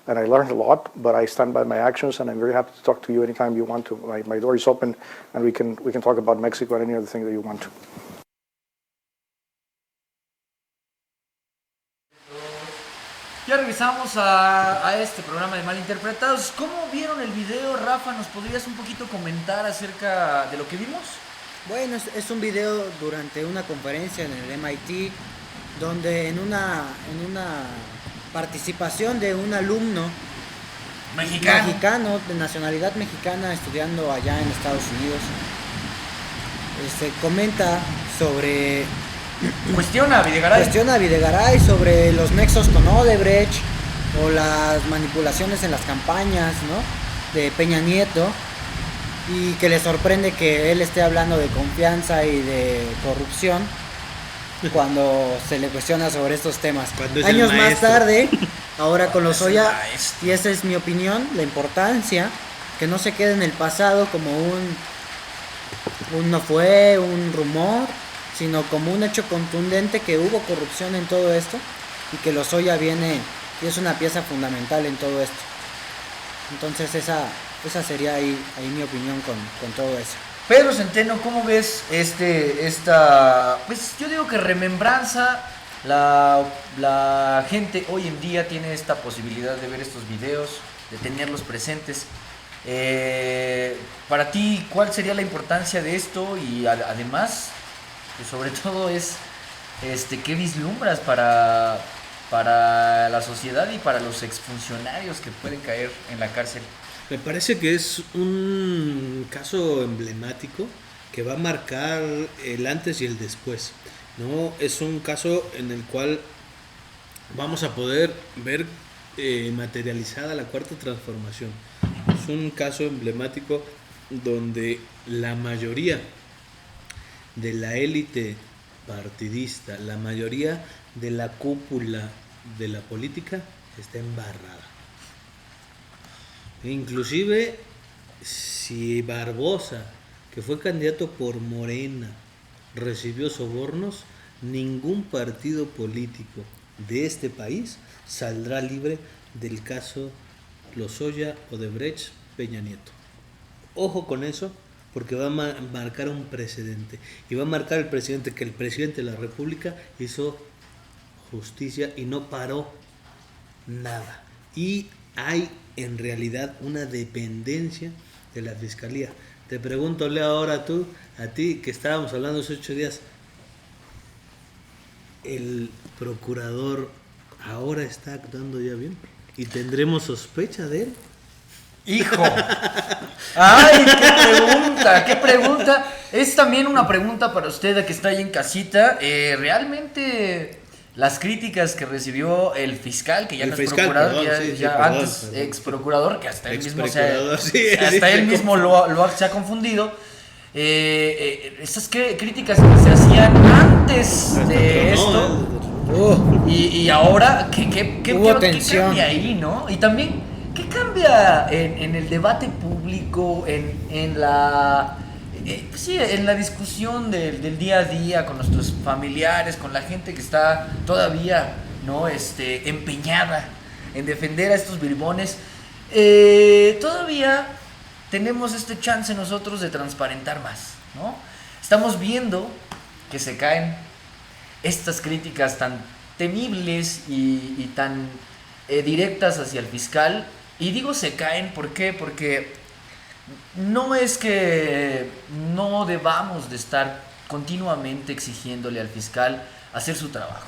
F: learned a lot. But I stand by my actions, and I'm very happy to talk to you anytime you want to. My door is open, and we can talk about Mexico and any other thing that you want to.
A: Ya regresamos a este programa de Malinterpretados. ¿Cómo vieron el video, Rafa? ¿Nos podrías un poquito comentar acerca de lo que vimos?
C: Bueno, es un video durante una conferencia en el MIT, donde en una participación de un alumno mexicano de nacionalidad mexicana estudiando allá en Estados Unidos, comenta sobre...
A: Cuestiona a Videgaray
C: sobre los nexos con Odebrecht o las manipulaciones en las campañas, ¿no?, de Peña Nieto, y que le sorprende que él esté hablando de confianza y de corrupción cuando se le cuestiona sobre estos temas. Años más tarde, ahora con Lozoya, y esa es mi opinión, la importancia que no se quede en el pasado como no fue un rumor, sino como un hecho contundente que hubo corrupción en todo esto y que Lozoya viene y es una pieza fundamental en todo esto. Entonces esa sería ahí mi opinión con todo eso.
A: Pedro Centeno, ¿cómo ves esta, pues yo digo que remembranza? La gente hoy en día tiene esta posibilidad de ver estos videos, de tenerlos presentes. Para ti, ¿cuál sería la importancia de esto? Y además, pues sobre todo es ¿qué vislumbras para la sociedad y para los exfuncionarios que pueden caer en la cárcel?
B: Me parece que es un caso emblemático que va a marcar el antes y el después, ¿no? Es un caso en el cual vamos a poder ver materializada la cuarta transformación. Es un caso emblemático donde la mayoría de la élite partidista, la mayoría de la cúpula de la política está embarrada. E inclusive si Barbosa, que fue candidato por Morena, recibió sobornos, ningún partido político de este país saldrá libre del caso Lozoya, Odebrecht, Peña Nieto. Ojo con eso, porque va a marcar un precedente. Y va a marcar el precedente que el presidente de la República hizo justicia y no paró nada. Y hay en realidad una dependencia de la Fiscalía. Te pregunto, Leo, ahora tú, a ti, que estábamos hablando hace 8 días, ¿el procurador ahora está actuando ya bien? ¿Y tendremos sospecha de él?
A: ¡Hijo! ¡Ay, qué pregunta! Es también una pregunta para usted que está ahí en casita. ¿Realmente las críticas que recibió el fiscal, que ya no es procurador, antes ex procurador, que hasta él mismo se ha confundido, esas críticas que se hacían antes de esto, y ahora, ¿qué cambia ahí, no? Y también, ¿qué cambia en el debate público, en la discusión del día a día con nuestros familiares, con la gente que está todavía, ¿no? Empeñada en defender a estos bribones? Todavía tenemos este chance nosotros de transparentar más, ¿no? Estamos viendo que se caen estas críticas tan temibles y tan directas hacia el fiscal. Y digo se caen, ¿por qué? Porque no es que no debamos de estar continuamente exigiéndole al fiscal hacer su trabajo.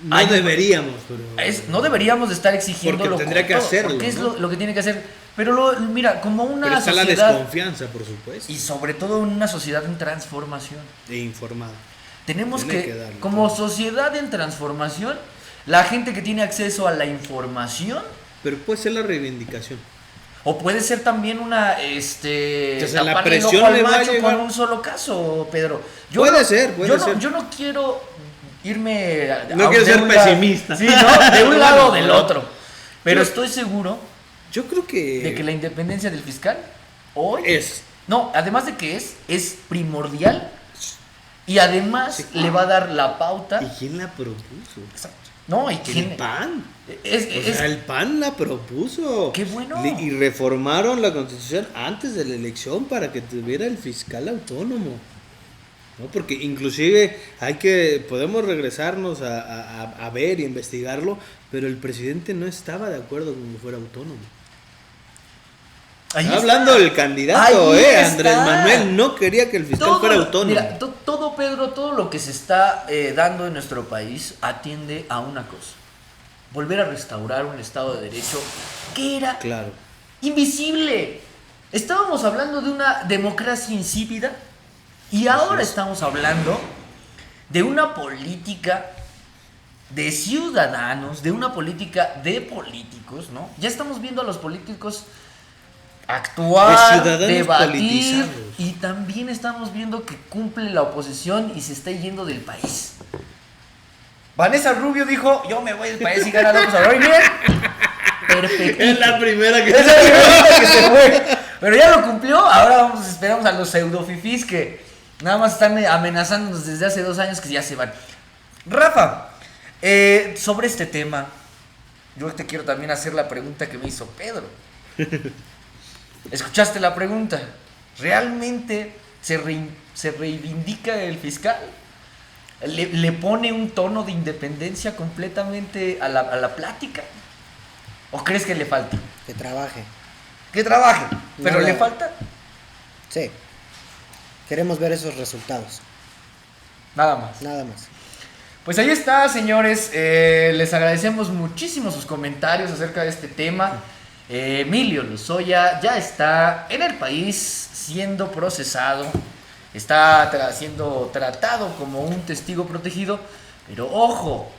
B: No deberíamos, pero...
A: no deberíamos de estar exigiéndolo.
B: Porque tendría que hacerlo,
A: porque es
B: ¿no?
A: lo que tiene que hacer. Pero mira, como una
B: pero está
A: sociedad...
B: la desconfianza, por supuesto.
A: Y sobre todo una sociedad en transformación.
B: E informada.
A: Tenemos que como sociedad en transformación, la gente que tiene acceso a la información...
B: Pero puede ser la reivindicación.
A: O puede ser también una,
B: la presión le va a llegar
A: con un solo caso, Pedro.
B: Puede ser.
A: Yo no quiero irme...
B: No quiero ser pesimista.
A: Sí, ¿no? De un lado o del otro. Pero estoy seguro...
B: Yo creo que...
A: de que la independencia del fiscal hoy...
B: es.
A: No, además de que es primordial. Y además le va a dar la pauta...
B: ¿Y quién la propuso?
A: Exacto. No, ¿y quién?
B: El PAN.
A: O sea,
B: el PAN la propuso.
A: ¡Qué bueno!
B: Y reformaron la Constitución antes de la elección para que tuviera el fiscal autónomo. ¿No? Porque inclusive podemos regresarnos a ver y investigarlo, pero el presidente no estaba de acuerdo con que fuera autónomo. Está hablando del candidato, Andrés Manuel no quería que el fiscal fuera autónomo.
A: Mira, Pedro, todo lo que se está dando en nuestro país atiende a una cosa: volver a restaurar un Estado de Derecho que era invisible. Estábamos hablando de una democracia insípida y ahora estamos hablando de una política de ciudadanos, de una política de políticos, ¿no? Ya estamos viendo a los políticos actuar, debatir, y también estamos viendo que cumple la oposición y se está yendo del país. Vanessa Rubio dijo: yo me voy del país y gana López Obrador. Y miren, perfecto.
B: Es la primera que
A: se fue. Pero ya lo cumplió. Ahora esperamos a los pseudofifís que nada más están amenazándonos desde hace 2 años que ya se van. Rafa, sobre este tema, yo te quiero también hacer la pregunta que me hizo Pedro. ¿Escuchaste la pregunta? ¿Realmente se reivindica el fiscal? ¿Le pone un tono de independencia completamente a la plática? ¿O crees que le falta?
C: Que trabaje.
A: ¿Pero le falta?
C: Sí. Queremos ver esos resultados.
A: Nada más. Pues ahí está, señores. Les agradecemos muchísimo sus comentarios acerca de este tema. Emilio Lozoya ya está en el país siendo procesado, está siendo tratado como un testigo protegido, pero ojo,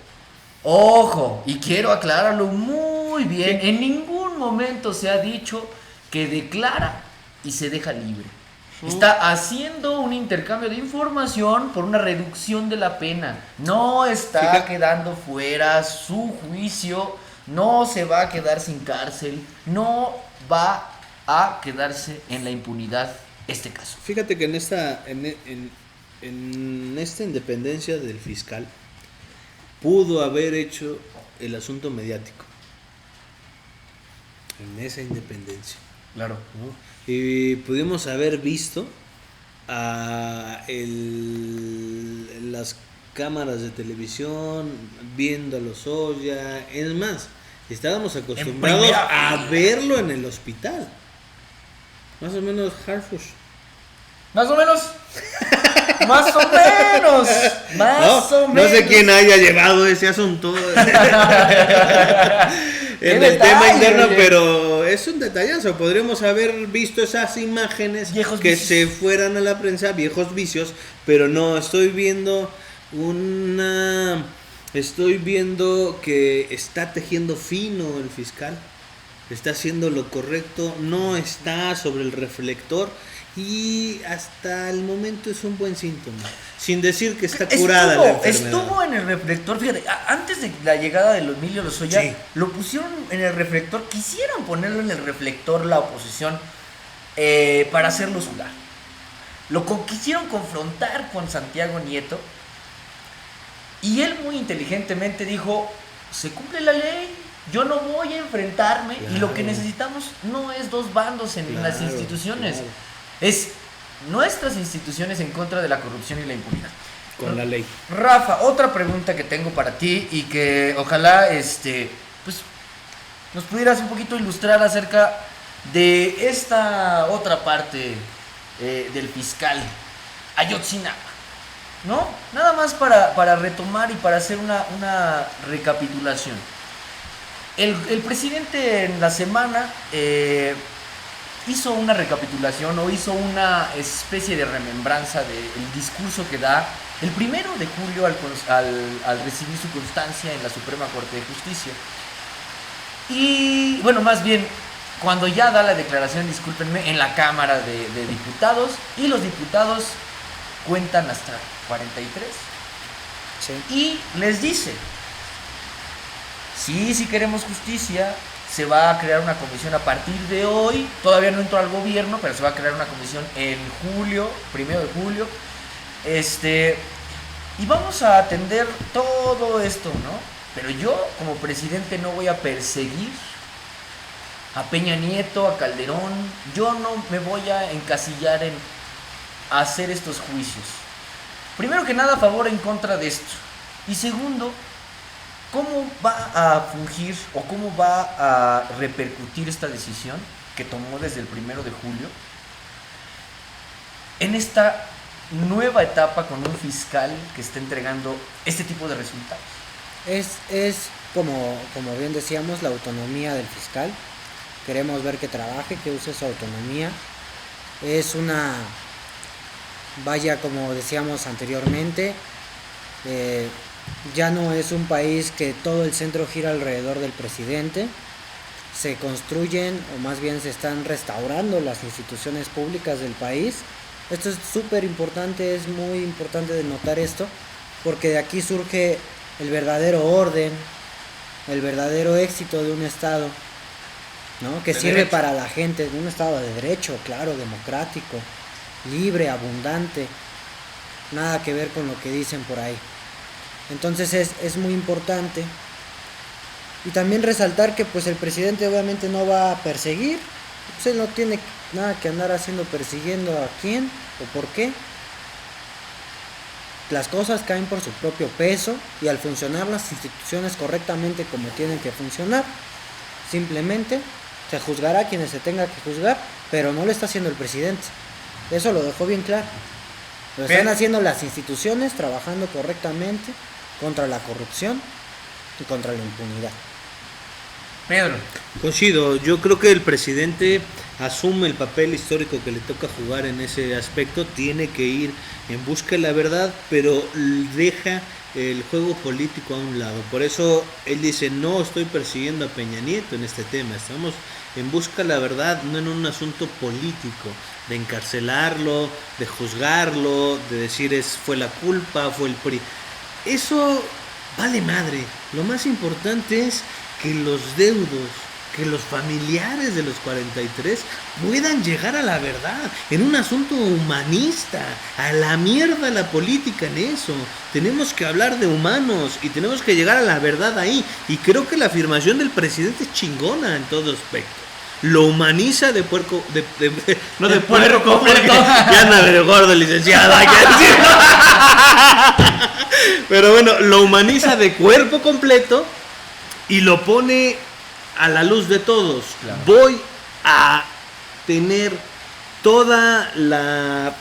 A: y quiero aclararlo muy muy bien. En ningún momento se ha dicho que declara y se deja libre. Está haciendo un intercambio de información por una reducción de la pena. No está quedando fuera su juicio. No se va a quedar sin cárcel. No va a quedarse en la impunidad este caso.
B: Fíjate que en esta independencia del fiscal pudo haber hecho el asunto mediático. En esa independencia.
A: Claro.
B: ¿No? Y pudimos haber visto las cámaras de televisión viendo a Lozoya. Es más, estábamos acostumbrados a verlo en el hospital. Más o menos Harfush.
A: Más o menos. Más o menos. Más o menos.
B: No sé quién haya llevado ese asunto en el tema interno, pero es un detallazo. Podríamos haber visto esas imágenes
A: viejos
B: que
A: vicios.
B: se fueran a la prensa, viejos vicios, pero no, estoy viendo que está tejiendo fino el fiscal, está haciendo lo correcto, no está sobre el reflector. Y hasta el momento es un buen síntoma, sin decir que está curada la enfermedad.
A: Estuvo en el reflector, fíjate, antes de la llegada de Emilio Lozoya,
B: Sí.
A: lo pusieron en el reflector, quisieron ponerlo en el reflector la oposición para hacerlo sudar. Quisieron confrontar con Santiago Nieto y él muy inteligentemente dijo, se cumple la ley, yo no voy a enfrentarme y lo que necesitamos no es dos bandos en las instituciones.
B: Claro.
A: Es nuestras instituciones en contra de la corrupción y la impunidad.
B: Con la ley.
A: Rafa, otra pregunta que tengo para ti y que ojalá pues nos pudieras un poquito ilustrar acerca de esta otra parte del fiscal Ayotzinapa, ¿no? Nada más para retomar y para hacer una recapitulación. El presidente en la semana hizo una recapitulación o hizo una especie de remembranza del discurso que da el 1 de julio al recibir su constancia en la Suprema Corte de Justicia. Y bueno, más bien, cuando ya da la declaración, discúlpenme, en la Cámara de Diputados, y los diputados cuentan hasta 43.
C: Sí.
A: Y les dice, sí, si queremos justicia, se va a crear una comisión a partir de hoy, todavía no entró al gobierno, pero se va a crear una comisión en julio, 1 de julio, y vamos a atender todo esto, ¿no? Pero yo, como presidente, no voy a perseguir a Peña Nieto, a Calderón, yo no me voy a encasillar en hacer estos juicios. Primero que nada, a favor o en contra de esto. Y segundo, ¿cómo va a fungir o cómo va a repercutir esta decisión que tomó desde el 1 de julio en esta nueva etapa con un fiscal que está entregando este tipo de resultados?
C: Es como bien decíamos, la autonomía del fiscal. Queremos ver que trabaje, que use su autonomía. Es una, vaya, como decíamos anteriormente, ya no es un país que todo el centro gira alrededor del presidente. Se construyen, o más bien se están restaurando las instituciones públicas del país. Esto es súper importante, es muy importante de notar esto, porque de aquí surge el verdadero orden, el verdadero éxito de un Estado, ¿no? Que sirve derecho para la gente, de un Estado de derecho, claro, democrático, libre, abundante, nada que ver con lo que dicen por ahí. Entonces es muy importante. Y también resaltar que pues el presidente obviamente no va a perseguir, pues él no tiene nada que andar haciendo persiguiendo a quién o por qué. Las cosas caen por su propio peso y al funcionar las instituciones correctamente como tienen que funcionar, simplemente se juzgará a quienes se tenga que juzgar, pero no lo está haciendo el presidente. Eso lo dejó bien claro. Lo están haciendo las instituciones, trabajando correctamente contra la corrupción y contra la impunidad.
A: Pedro.
B: Coincido, yo creo que el presidente asume el papel histórico que le toca jugar en ese aspecto, tiene que ir en busca de la verdad, pero deja el juego político a un lado. Por eso él dice, no estoy persiguiendo a Peña Nieto en este tema, estamos en busca de la verdad, no en un asunto político, de encarcelarlo, de juzgarlo, de decir fue la culpa, fue el PRI. Eso vale madre. Lo más importante es que los deudos, que los familiares de los 43 puedan llegar a la verdad, en un asunto humanista. A la mierda la política en eso. Tenemos que hablar de humanos y tenemos que llegar a la verdad ahí. Y creo que la afirmación del presidente es chingona en todo aspecto. Lo humaniza de puerco, no de puerco, porque ya anda medio gordo el licenciado, hay que decirlo. Pero bueno, lo humaniza de cuerpo completo y lo pone a la luz de todos. Claro. Voy a tener toda la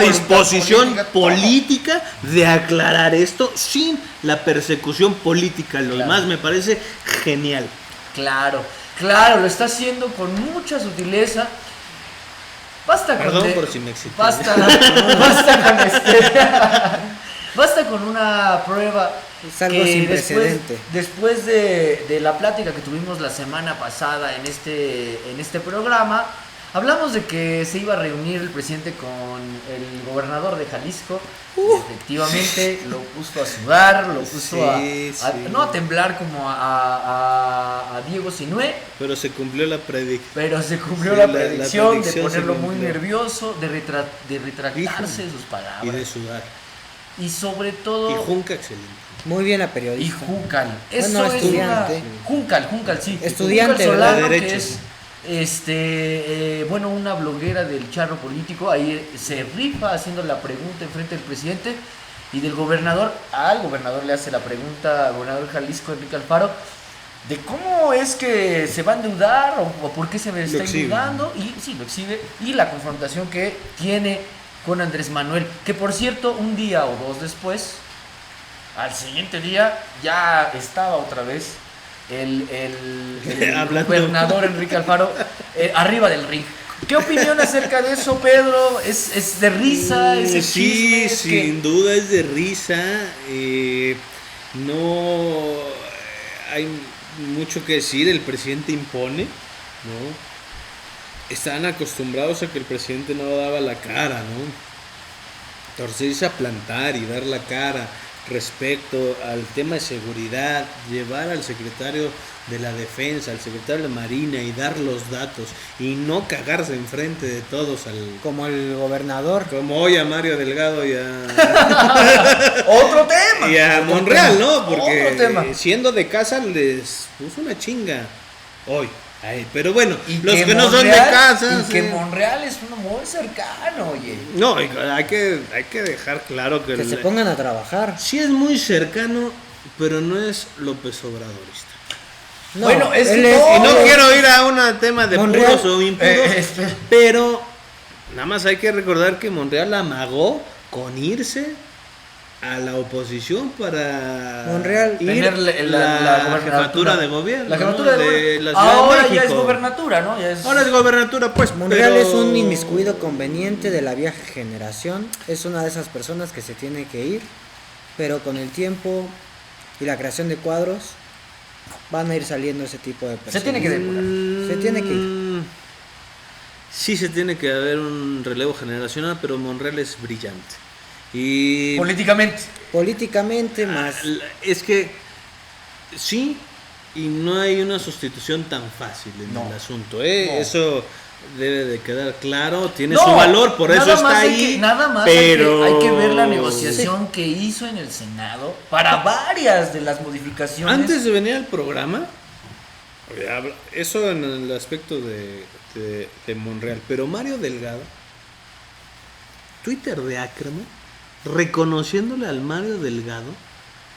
B: disposición política de aclarar esto sin la persecución política. Lo demás me parece genial.
A: Claro, lo está haciendo con mucha sutileza.
B: Perdón por si me excité.
A: Basta con una prueba.
C: Es algo sin precedente.
A: Después de la plática que tuvimos la semana pasada en este programa, hablamos de que se iba a reunir el presidente con el gobernador de Jalisco. Efectivamente, lo puso a sudar, lo puso no a temblar como a Diego Sinué.
B: Pero se cumplió la predicción.
A: La predicción de ponerlo muy nervioso, de retractarse de sus palabras.
B: Y de sudar.
A: Y sobre todo...
B: Y Junca excelente.
C: Muy bien la periodista.
A: Y Juncal.
C: Eso es estudiante.
A: Juncal, sí.
C: Estudiante,
A: Juncal Solano,
B: de
A: que
B: derechos.
A: Es una bloguera del charro político. Ahí se rifa haciendo la pregunta enfrente del presidente y del gobernador. Al gobernador le hace la pregunta al gobernador de Jalisco, Enrique Alfaro, de cómo es que se va a endeudar o por qué se está endeudando. Y sí, lo exhibe. Y la confrontación que tiene con Andrés Manuel, que por cierto, un día o dos después, al siguiente día, ya estaba otra vez el gobernador Enrique Alfaro arriba del ring. ¿Qué opinión acerca de eso, Pedro? ¿Es de risa ese chisme?
B: Sí, sin duda es de risa. No hay mucho que decir, el presidente impone, ¿no? Están acostumbrados a que el presidente no daba la cara, ¿no? Torcerse a plantar y dar la cara respecto al tema de seguridad, llevar al secretario de la Defensa, al secretario de Marina y dar los datos y no cagarse enfrente de todos
C: como el gobernador,
B: como hoy a Mario Delgado y a
A: otro tema
B: y a Monreal, ¿no? Porque
A: otro tema.
B: Siendo de casa les puso una chinga hoy. Pero bueno,
A: y
B: los que
A: Monreal,
B: no son de casa.
A: Y que Monreal es uno muy cercano, oye.
B: No, hay que dejar claro que
C: se pongan a trabajar.
B: Sí es muy cercano, pero no es López Obradorista.
A: No, bueno, es que
B: y no quiero ir a un tema de
C: Monreal,
B: puros o impuros, pero nada más hay que recordar que Monreal amagó con irse a la oposición para
C: Monreal
A: tener la
B: jefatura de gobierno.
A: La jefatura
B: de la Ciudad
A: ahora
B: de México.
A: Ya es gobernatura, ¿no?
B: Ahora es gobernatura, pues.
C: Monreal es un inmiscuido conveniente de la vieja generación. Es una de esas personas que se tiene que ir, pero con el tiempo y la creación de cuadros van a ir saliendo ese tipo de personas.
A: Se tiene que depurar.
C: Se tiene que ir.
B: Sí, se tiene que haber un relevo generacional, pero Monreal es brillante. Y
C: políticamente más
B: es que sí, y no hay una sustitución tan fácil en el asunto, eso debe de quedar claro, tiene su valor, por eso está ahí.
A: Pero hay que ver la negociación que hizo en el Senado para varias de las modificaciones.
B: Antes de venir al programa, eso en el aspecto de Monreal, pero Mario Delgado, Twitter de Ackerman, reconociéndole al Mario Delgado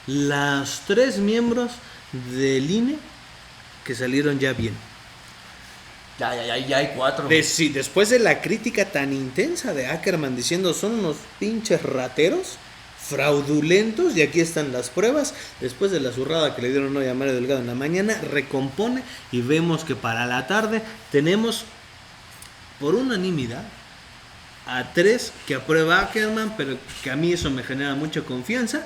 B: los 3 miembros del INE que salieron ya bien.
A: Ya hay 4.
B: Después de la crítica tan intensa de Ackerman diciendo son unos pinches rateros, fraudulentos, y aquí están las pruebas, después de la zurrada que le dieron hoy a Mario Delgado en la mañana, recompone y vemos que para la tarde tenemos por unanimidad a 3 que aprueba Ackerman, pero que a mí eso me genera mucha confianza,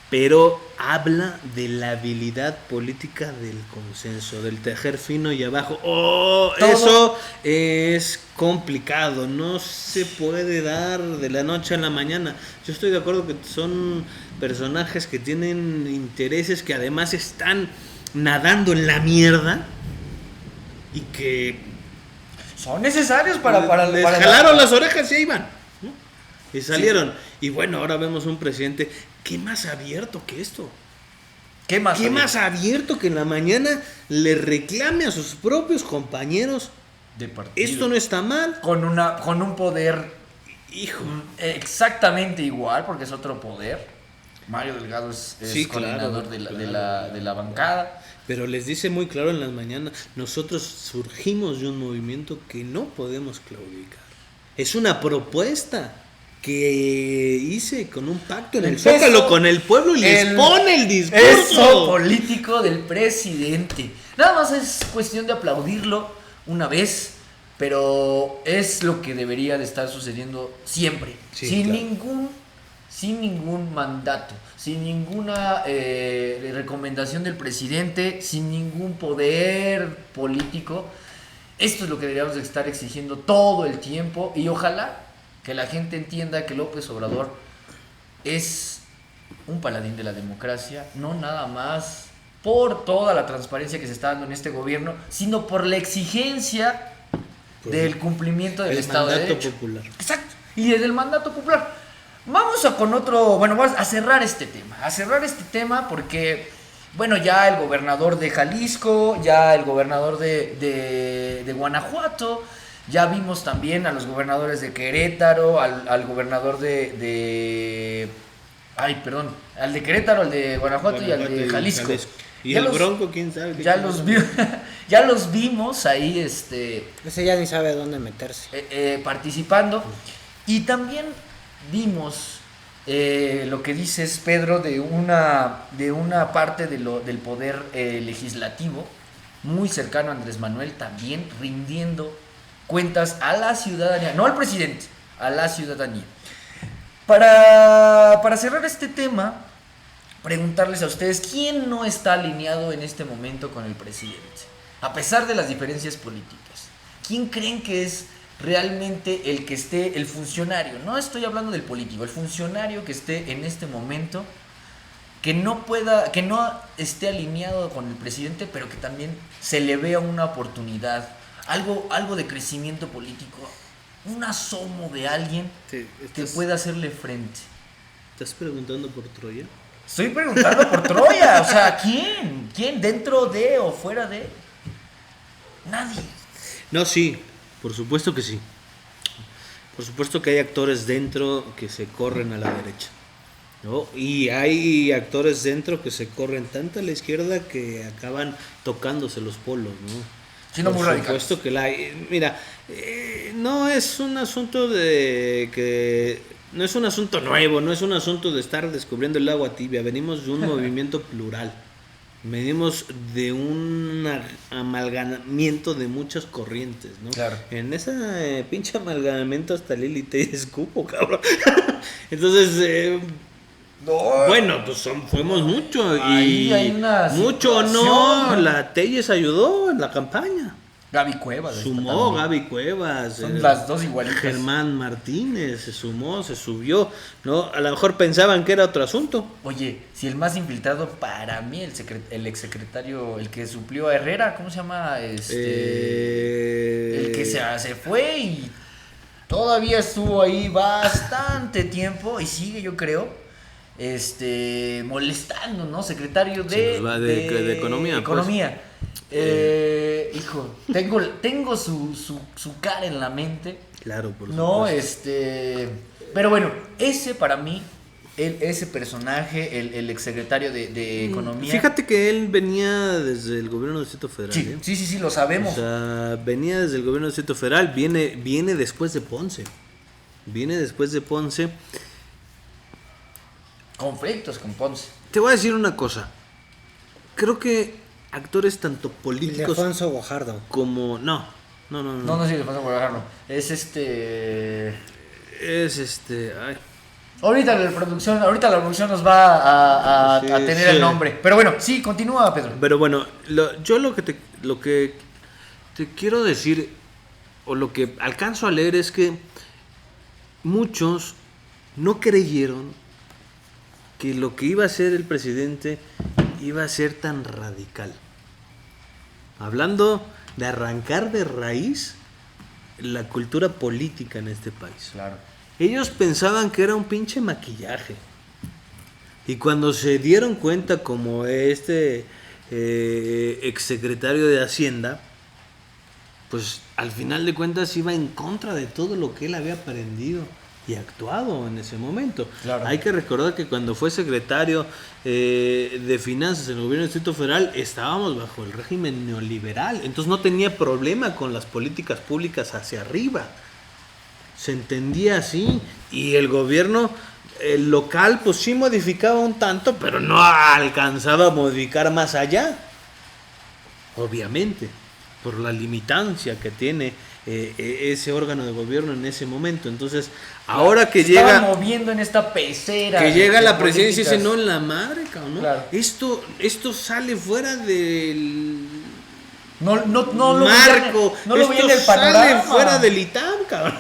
B: pero habla de la habilidad política del consenso, del tejer fino y abajo. Eso es complicado, no se puede dar de la noche a la mañana. Yo estoy de acuerdo que son personajes que tienen intereses que además están nadando en la mierda y que
A: son necesarios para
B: les jalaron las orejas y ahí van, ¿no? Y salieron. Sí. Y bueno, ahora vemos un presidente. ¿Qué más abierto que esto?
A: ¿Qué más
B: abierto que en la mañana le reclame a sus propios compañeros
A: de partido?
B: Esto no está mal.
A: Con un poder, hijo, exactamente igual, porque es otro poder. Mario Delgado es sí, coordinador claro, de la bancada.
B: Pero les dice muy claro en las mañanas, nosotros surgimos de un movimiento que no podemos claudicar. Es una propuesta que hice con un pacto en el Zócalo con el pueblo y les pone el discurso.
A: Eso político del presidente. Nada más es cuestión de aplaudirlo una vez, pero es lo que debería de estar sucediendo siempre. Sí, sin ningún mandato, sin ninguna recomendación del presidente, sin ningún poder político. Esto es lo que deberíamos de estar exigiendo todo el tiempo y ojalá que la gente entienda que López Obrador es un paladín de la democracia, no nada más por toda la transparencia que se está dando en este gobierno, sino por la exigencia del cumplimiento del Estado de Derecho.
B: Popular.
A: Exacto, y del mandato popular. Vamos a cerrar este tema, porque, bueno, ya el gobernador de Jalisco, ya el gobernador de Guanajuato, ya vimos también a los gobernadores de Querétaro, al gobernador al de Querétaro, al de Guanajuato y al de Jalisco.
B: Y el Bronco, quién sabe.
A: Ya los vimos ahí,
C: Ese ya ni sabe dónde meterse.
A: Participando. Y también vimos lo que dices, Pedro, de una parte del poder legislativo muy cercano a Andrés Manuel, también rindiendo cuentas a la ciudadanía, no al presidente, a la ciudadanía. Para cerrar este tema, preguntarles a ustedes, ¿quién no está alineado en este momento con el presidente? A pesar de las diferencias políticas, ¿quién creen que es realmente el que esté, el funcionario? No estoy hablando del político, el funcionario que esté en este momento, que no esté alineado con el presidente, pero que también se le vea una oportunidad, algo de crecimiento político, un asomo de alguien que pueda hacerle frente.
B: ¿Estás preguntando por Troya?
A: Estoy preguntando por Troya, o sea, ¿quién dentro de o fuera de? Nadie.
B: No, sí, por supuesto que sí. Por supuesto que hay actores dentro que se corren a la derecha, ¿no? Y hay actores dentro que se corren tanto a la izquierda que acaban tocándose los polos, ¿no?
A: Sino muy radical.
B: Por supuesto que mira, no es un asunto no es un asunto nuevo, no es un asunto de estar descubriendo el agua tibia. Venimos de un movimiento plural. Venimos de un amalgamamiento de muchas corrientes, ¿no?
A: Claro.
B: En ese pinche amalgamamiento hasta Lili te escupo, cabrón. Entonces, bueno, pues fuimos mucho.
A: Ahí
B: y
A: hay una
B: mucho no, la Telles ayudó en la campaña.
A: Gaby Cuevas.
B: Sumó Gaby Cuevas.
A: Son las dos igualitas.
B: Germán Martínez se sumó, se subió, ¿no? A lo mejor pensaban que era otro asunto.
A: Oye, si el más infiltrado para mí, el exsecretario, el que suplió a Herrera, ¿cómo se llama? El que se fue y todavía estuvo ahí bastante tiempo y sigue, yo creo, molestando, ¿no? Secretario de
B: Economía.
A: Economía. Hijo, tengo su cara en la mente.
B: Claro, por
A: no,
B: supuesto.
A: Pero bueno, ese para mí, ese personaje, el exsecretario de Economía.
B: Fíjate que él venía desde el gobierno del Distrito Federal.
A: Sí, lo sabemos.
B: O sea, venía desde el gobierno del Distrito Federal, viene después de Ponce.
A: Conflictos con Ponce.
B: Te voy a decir una cosa. Creo que actores tanto políticos
C: Ildefonso Guajardo
B: como no,
A: sí, Ildefonso Guajardo. Es
B: ay,
A: Ahorita la producción nos va a
B: Sí,
A: tener
B: sí.
A: el nombre. Pero bueno, sí, continúa, Pedro.
B: Pero bueno, yo lo que te quiero decir, o lo que alcanzo a leer, es que muchos no creyeron que lo que iba a hacer el presidente iba a ser tan radical. Hablando de arrancar de raíz la cultura política en este país.
A: Claro.
B: Ellos pensaban que era un pinche maquillaje. Y cuando se dieron cuenta, como exsecretario de Hacienda, pues al final de cuentas iba en contra de todo lo que él había aprendido y actuado en ese momento.
A: Claro.
B: Hay que recordar que cuando fue secretario de Finanzas en el gobierno del Distrito Federal, estábamos bajo el régimen neoliberal, entonces no tenía problema con las políticas públicas hacia arriba. Se entendía así, y el gobierno local pues sí modificaba un tanto, pero no alcanzaba a modificar más allá, obviamente, por la limitancia que tiene ese órgano de gobierno en ese momento. Entonces, ahora que
A: Estaba
B: llega
A: moviendo en esta pecera.
B: que llega
A: de
B: la presidencia y dice,
A: políticas.
B: no, en la madre, cabrón, ¿no?
A: Claro.
B: Esto sale fuera del
A: No lo
B: marco,
A: veía, no lo veía en el
B: esto sale
A: panorama.
B: fuera del ITAM, cabrón.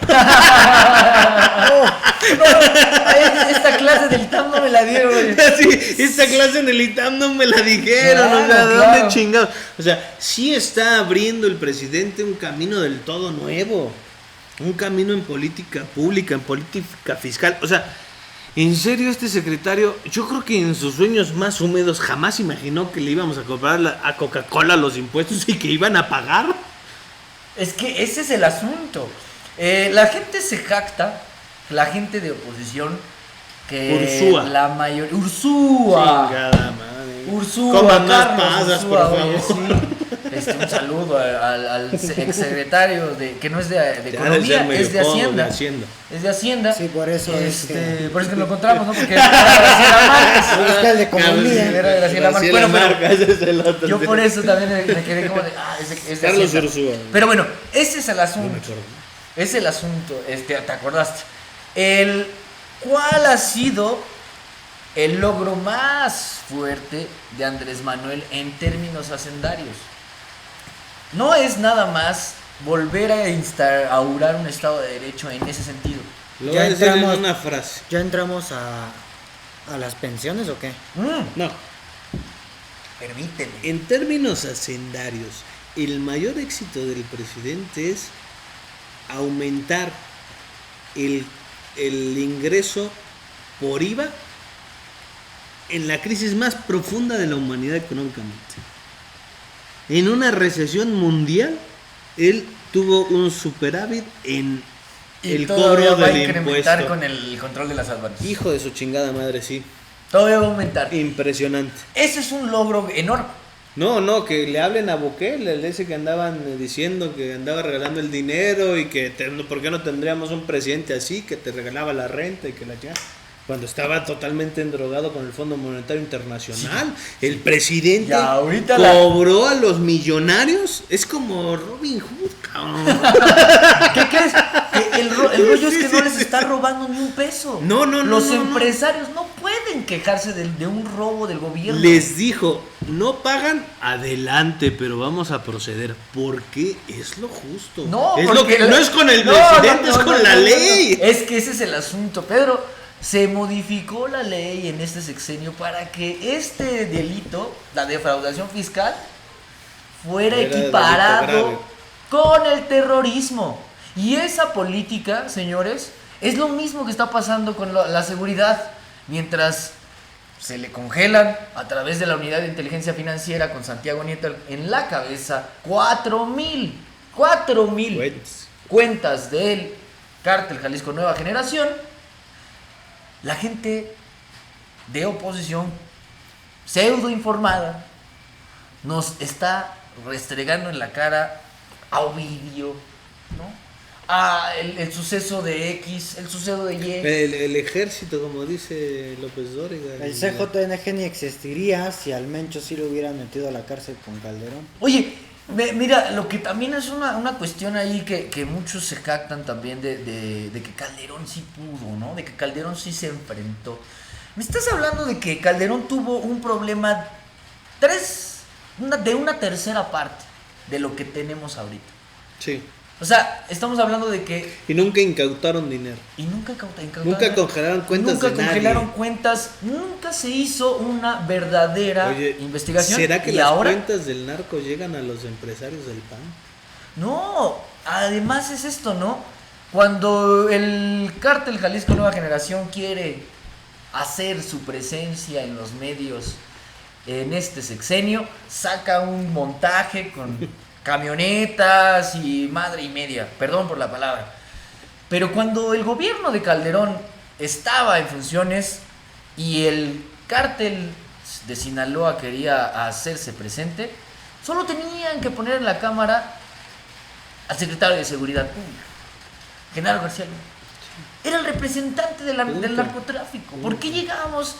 A: Esta clase del TAM no me la dieron.
B: Sí, esta clase en el ITAM no me la dijeron,
A: Claro,
B: o sea, ¿de
A: claro.
B: dónde chingados? O sea, sí está abriendo el presidente un camino del todo nuevo, un camino en política pública, en política fiscal. O sea, en serio, este secretario, yo creo que en sus sueños más húmedos jamás imaginó que le íbamos a cobrar a Coca-Cola los impuestos y que iban a pagar.
A: Es que ese es el asunto. La gente se jacta, la gente de oposición, que
B: Ursúa.
A: la mayoría... Ursúa.
B: Chingada madre.
A: Ursúa,
B: Coman más
A: Carlos
B: pasas,
A: Ursúa,
B: por
A: oye,
B: favor.
A: sí. Un saludo al exsecretario que no es de
B: Ya ha de
A: Economía,
B: ser medio
A: es de
B: jodo
A: Hacienda.
B: Hacienda.
A: Es de Hacienda.
C: Sí, por eso es que-
A: Por eso que lo encontramos, ¿no? Porque era Graciela Márquez.
C: Es que el de economía.
A: Era Graciela Márquez.
B: Graciela
A: Bueno,
B: Márquez, ese es el otro.
A: yo por eso también me quedé como de, es de
B: Carlos
A: Hacienda.
B: Ursúa.
A: Pero bueno, ese es el
B: No me
A: asunto.
B: acuerdo.
A: Es el asunto, ¿te acordaste? ¿Cuál ha sido el logro más fuerte de Andrés Manuel en términos hacendarios? No es nada más volver a instaurar un Estado de Derecho en ese sentido.
B: Lo
C: Ya
B: voy a decir en
C: entramos-
B: una frase.
C: ¿Ya entramos a las pensiones o qué?
B: No.
A: Permíteme.
B: En términos hacendarios, el mayor éxito del presidente es aumentar el ingreso por IVA en la crisis más profunda de la humanidad económicamente. En una recesión mundial, él tuvo un superávit en el
A: todavía
B: cobro
A: va a
B: del
A: incrementar
B: impuesto.
A: con el control de las aduanas.
B: Hijo de su chingada madre, sí.
A: Todavía va a aumentar.
B: Impresionante.
A: Ese es un logro enorme.
B: No, que le hablen a Bukele, el ese que andaban diciendo que andaba regalando el dinero y que ¿por qué no tendríamos un presidente así que te regalaba la renta y que la ya? Cuando estaba totalmente endrogado con el Fondo Monetario Internacional, el presidente
A: Ya, ahorita
B: cobró a los millonarios, es como Robin Hood, cabrón.
A: ¿Qué crees? Que el rollo es que
B: Sí,
A: no
B: sí,
A: les
B: sí.
A: está robando ni un peso.
B: No,
A: Los
B: no.
A: empresarios no pueden quejarse de un robo del gobierno.
B: Les dijo, no pagan, adelante, pero vamos a proceder, porque es lo justo.
A: No,
B: es
A: porque
B: no es con el
A: no,
B: presidente,
A: no,
B: es
A: no,
B: con
A: no,
B: la
A: no, no.
B: ley.
A: Es que ese es el asunto, Pedro. Se modificó la ley en este sexenio para que este delito, la defraudación fiscal, fuera
B: Era delito
A: equiparado
B: grave.
A: con el terrorismo. Y esa política, señores, es lo mismo que está pasando con la seguridad. Mientras se le congelan a través de la unidad de inteligencia financiera con Santiago Nieto en la cabeza 4,000
B: Cuentas.
A: cuentas del Cártel Jalisco Nueva Generación, la gente de oposición pseudo informada nos está restregando en la cara a Ovidio, ¿no? El suceso de X, el suceso de Y.
B: El ejército, como dice López Dóriga.
C: El CJNG ni existiría si al Mencho sí lo hubieran metido a la cárcel con Calderón.
A: Oye, Mira, lo que también es una cuestión ahí que muchos se jactan también de que Calderón sí pudo, ¿no? De que Calderón sí se enfrentó. Me estás hablando de que Calderón tuvo un problema de una tercera parte de lo que tenemos ahorita.
B: Sí.
A: O sea, estamos hablando de que...
B: Y nunca incautaron dinero.
A: Y nunca incautaron.
B: Nunca congelaron cuentas
A: Nunca
B: de nadie.
A: congelaron cuentas. Nunca se hizo una verdadera
B: Oye,
A: investigación.
B: ¿será que
A: y
B: las
A: ahora...
B: cuentas del narco llegan a los empresarios del PAN?
A: No, además es esto, ¿no? Cuando el cártel Jalisco Nueva Generación quiere hacer su presencia en los medios en este sexenio, saca un montaje con camionetas y madre y media, perdón por la palabra. Pero cuando el gobierno de Calderón estaba en funciones y el cártel de Sinaloa quería hacerse presente, solo tenían que poner en la cámara al secretario de Seguridad Pública, Genaro García Luna. Era el representante del narcotráfico. ¿Por qué llegamos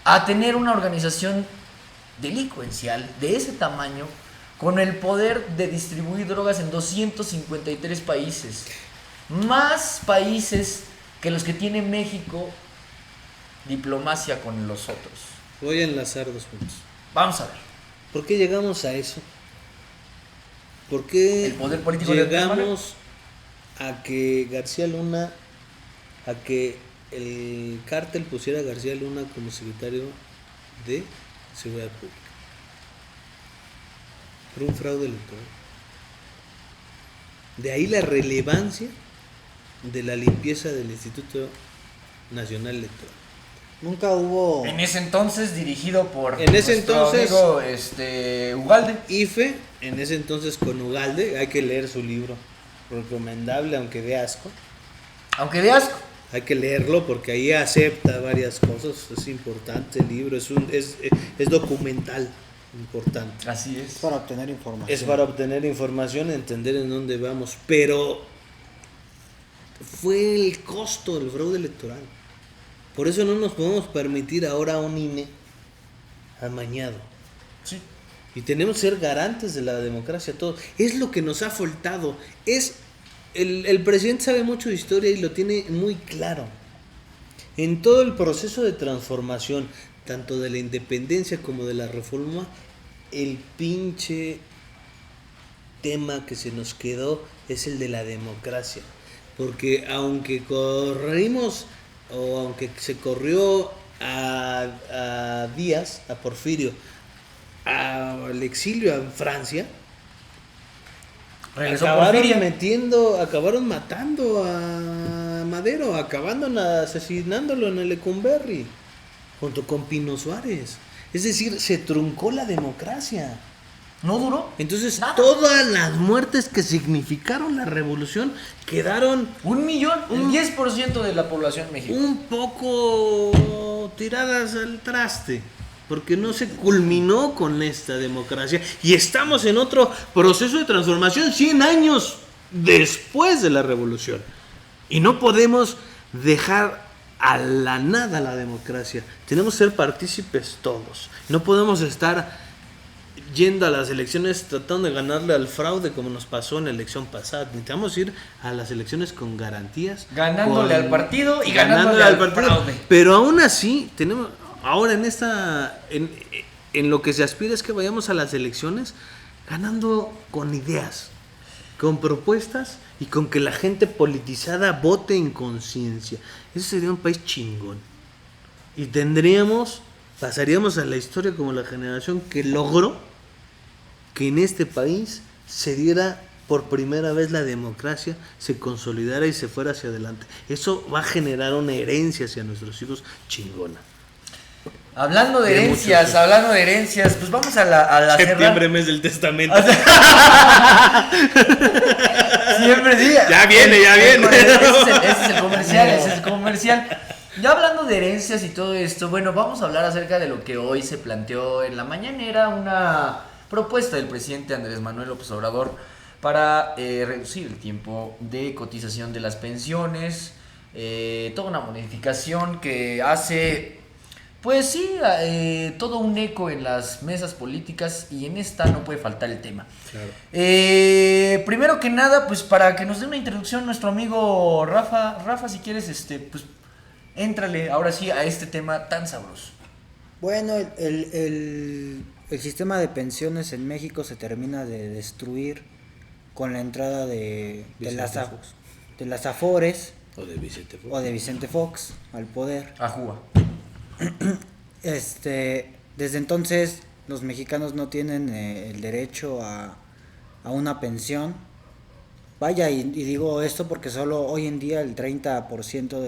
A: a tener una organización delincuencial de ese tamaño con el poder de distribuir drogas en 253 países? Más países que los que tiene México diplomacia con los otros.
B: Voy a enlazar dos puntos.
A: Vamos a ver.
B: ¿Por qué llegamos a eso? ¿Por qué
A: El poder político de Andrés Manuel.
B: llegamos a que García Luna, a que el cártel pusiera a García Luna como secretario de Seguridad Pública? Por un fraude electoral. De ahí la relevancia de la limpieza del Instituto Nacional Electoral.
C: Nunca hubo...
A: En ese entonces dirigido por
B: En ese
A: nuestro
B: entonces-
A: amigo Ugalde.
B: IFE, en ese entonces con Ugalde, hay que leer su libro, recomendable aunque dé asco.
A: Aunque de asco.
B: Hay que leerlo porque ahí acepta varias cosas, es importante el libro, es documental, importante.
A: Así es.
C: para obtener información.
B: Es para obtener información, entender en dónde vamos, pero fue el costo del fraude electoral. Por eso no nos podemos permitir ahora un INE amañado.
A: Sí.
B: Y tenemos que ser garantes de la democracia, todo. Es lo que nos ha faltado. El presidente sabe mucho de historia y lo tiene muy claro. En todo el proceso de transformación, tanto de la independencia como de la reforma, el pinche tema que se nos quedó es el de la democracia. Porque aunque corrimos, o aunque se corrió a Díaz, a Porfirio, al exilio en Francia,
A: Regresó
B: acabaron matando a Madero, asesinándolo en el Lecumberri, junto con Pino Suárez. Es decir, se truncó la democracia.
A: No duró.
B: Entonces,
A: Nada.
B: todas las muertes que significaron la revolución quedaron
A: 1 millón, el 10% de la población mexicana.
B: un poco tiradas al traste, porque no se culminó con esta democracia y estamos en otro proceso de transformación 100 años después de la revolución y no podemos dejar a la nada la democracia. Tenemos que ser partícipes todos, no podemos estar yendo a las elecciones tratando de ganarle al fraude como nos pasó en la elección pasada. Necesitamos ir a las elecciones con garantías,
A: Ganándole al partido y ganándole al fraude.
B: pero aún así tenemos ahora en lo que se aspira es que vayamos a las elecciones ganando con ideas, con propuestas y con que la gente politizada vote en conciencia. Ese sería un país chingón y pasaríamos a la historia como la generación que logró que en este país se diera por primera vez la democracia, se consolidara y se fuera hacia adelante. Eso va a generar una herencia hacia nuestros hijos chingona.
A: Hablando de
B: De
A: herencias,
B: muchos,
A: pues vamos a la
B: Septiembre, mes del testamento.
A: Siempre sí.
B: Ya viene.
A: Ese es el comercial. Ya hablando de herencias y todo esto, bueno, vamos a hablar acerca de lo que hoy se planteó en la mañanera, una propuesta del presidente Andrés Manuel López Obrador para reducir el tiempo de cotización de las pensiones, toda una modificación que hace Pues sí, todo un eco en las mesas políticas y en esta no puede faltar el tema.
B: Claro.
A: Primero que nada, pues para que nos dé una introducción nuestro amigo Rafa. Rafa, si quieres, pues éntrale ahora sí a este tema tan sabroso.
C: Bueno, el sistema de pensiones en México se termina de destruir con la entrada de las Afores
B: O de Vicente Fox.
C: o de Vicente Fox al poder.
A: Ajúa.
C: Desde entonces los mexicanos no tienen el derecho a una pensión. Vaya, y digo esto porque solo hoy en día el 30%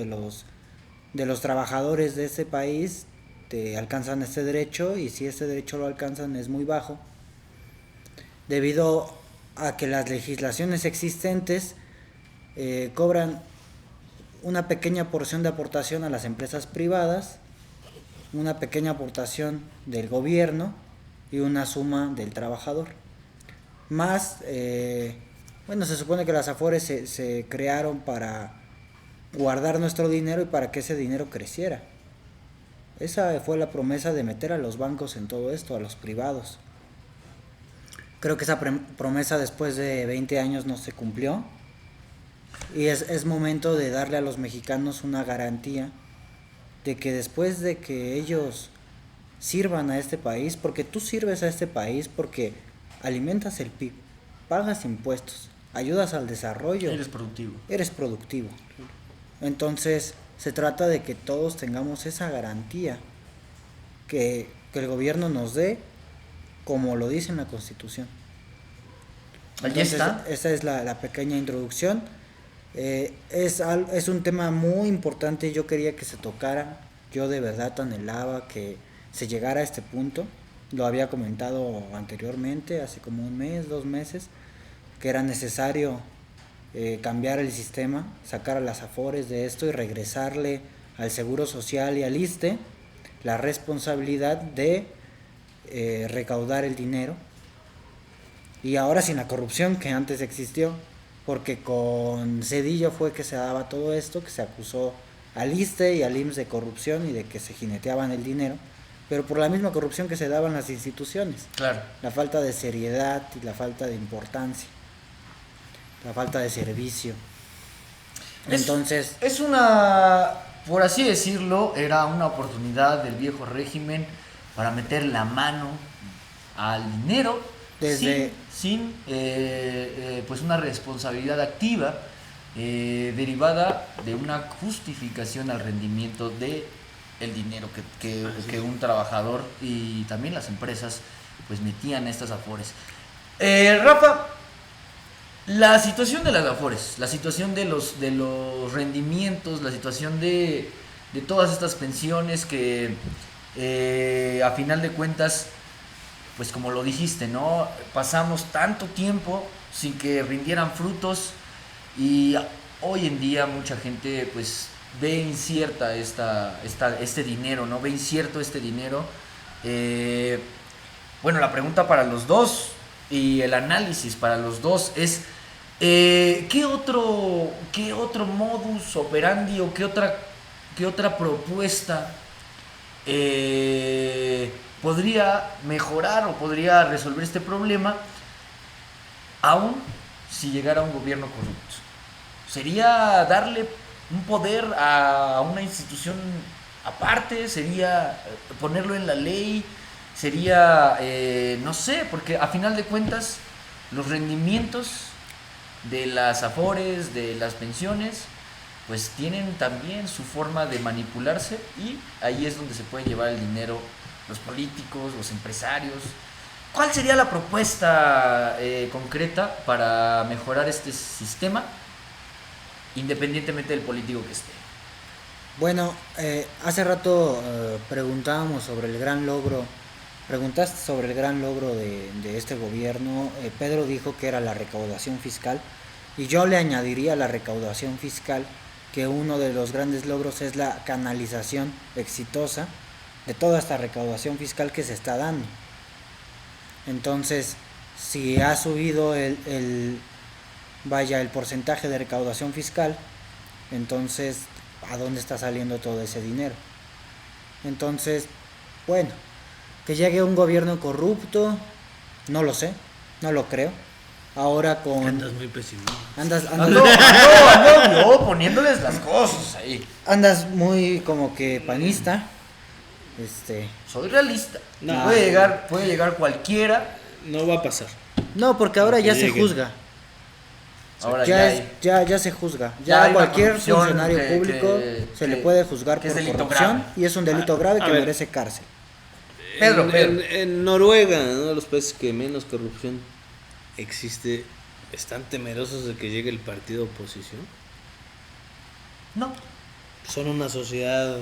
C: de los trabajadores de este país alcanzan este derecho, y si este derecho lo alcanzan es muy bajo, debido a que las legislaciones existentes cobran una pequeña porción de aportación a las empresas privadas, una pequeña aportación del gobierno y una suma del trabajador. Más, bueno, se supone que las Afores se crearon para guardar nuestro dinero y para que ese dinero creciera. Esa fue la promesa de meter a los bancos en todo esto, a los privados. Creo que esa promesa después de 20 años no se cumplió. Y es momento de darle a los mexicanos una garantía de que después de que ellos sirvan a este país, porque tú sirves a este país porque alimentas el PIB, pagas impuestos, ayudas al desarrollo.
A: Eres productivo.
C: Eres productivo. Entonces se trata de que todos tengamos esa garantía que el gobierno nos dé, como lo dice en la Constitución.
A: Allí
C: Entonces,
A: está.
C: esa es la pequeña introducción. Es un tema muy importante. Yo quería que se tocara. Yo de verdad anhelaba que se llegara a este punto. Lo había comentado anteriormente, hace como un mes, 2 meses, que era necesario cambiar el sistema, sacar a las Afores de esto y regresarle al Seguro Social y al ISSSTE la responsabilidad de recaudar el dinero, y ahora sin la corrupción que antes existió, porque con Zedillo fue que se daba todo esto, que se acusó al ISSSTE y al IMSS de corrupción y de que se jineteaban el dinero, pero por la misma corrupción que se daban las instituciones.
A: Claro.
C: La falta de seriedad y la falta de importancia, la falta de servicio. Entonces,
A: Es una, por así decirlo, era una oportunidad del viejo régimen para meter la mano al dinero sin pues una responsabilidad activa derivada de una justificación al rendimiento de el dinero que un trabajador y también las empresas pues metían estas Afores. Rafa, la situación de las Afores, la situación de los rendimientos, la situación de todas estas pensiones que a final de cuentas, pues como lo dijiste, ¿no? Pasamos tanto tiempo sin que rindieran frutos, y hoy en día mucha gente pues ve incierta este dinero, ¿no? Ve incierto este dinero. Bueno, la pregunta para los dos y el análisis para los dos es ¿qué otro modus operandi o qué otra propuesta podría mejorar o podría resolver este problema aún si llegara un gobierno corrupto? ¿Sería darle un poder a una institución aparte? ¿Sería ponerlo en la ley? ¿Sería, no sé, porque a final de cuentas los rendimientos de las Afores, de las pensiones, pues tienen también su forma de manipularse, y ahí es donde se pueden llevar el dinero los políticos, los empresarios? ¿Cuál sería la propuesta concreta para mejorar este sistema, independientemente del político que esté?
C: bueno, hace rato preguntaste sobre el gran logro de este gobierno. Pedro dijo que era la recaudación fiscal, y yo le añadiría a la recaudación fiscal que uno de los grandes logros es la canalización exitosa de toda esta recaudación fiscal que se está dando. Entonces, si ha subido el porcentaje de recaudación fiscal, entonces ¿a dónde está saliendo todo ese dinero? Entonces, bueno, que llegue un gobierno corrupto, no lo sé, no lo creo. Ahora con...
B: Andas muy pesimista.
A: No, poniéndoles las cosas ahí.
C: Andas muy como que panista.
A: Soy realista.
B: No.
A: Puede llegar cualquiera.
B: No va a pasar.
C: No, porque ahora
B: Que
C: ya se
B: llegue.
C: juzga.
A: Ahora
C: Ya se juzga.
A: Ya
C: Ya
A: hay una
C: cualquier
A: corrupción
C: funcionario
A: que-
C: público se le puede juzgar
A: que es
C: por
A: delito
C: corrupción
A: grave.
C: y es un delito grave
B: a
C: que
B: ver.
C: merece cárcel.
A: Pedro.
B: En Noruega, uno de los países que menos corrupción existe, ¿están temerosos de que llegue el partido oposición?
A: No.
B: Son una sociedad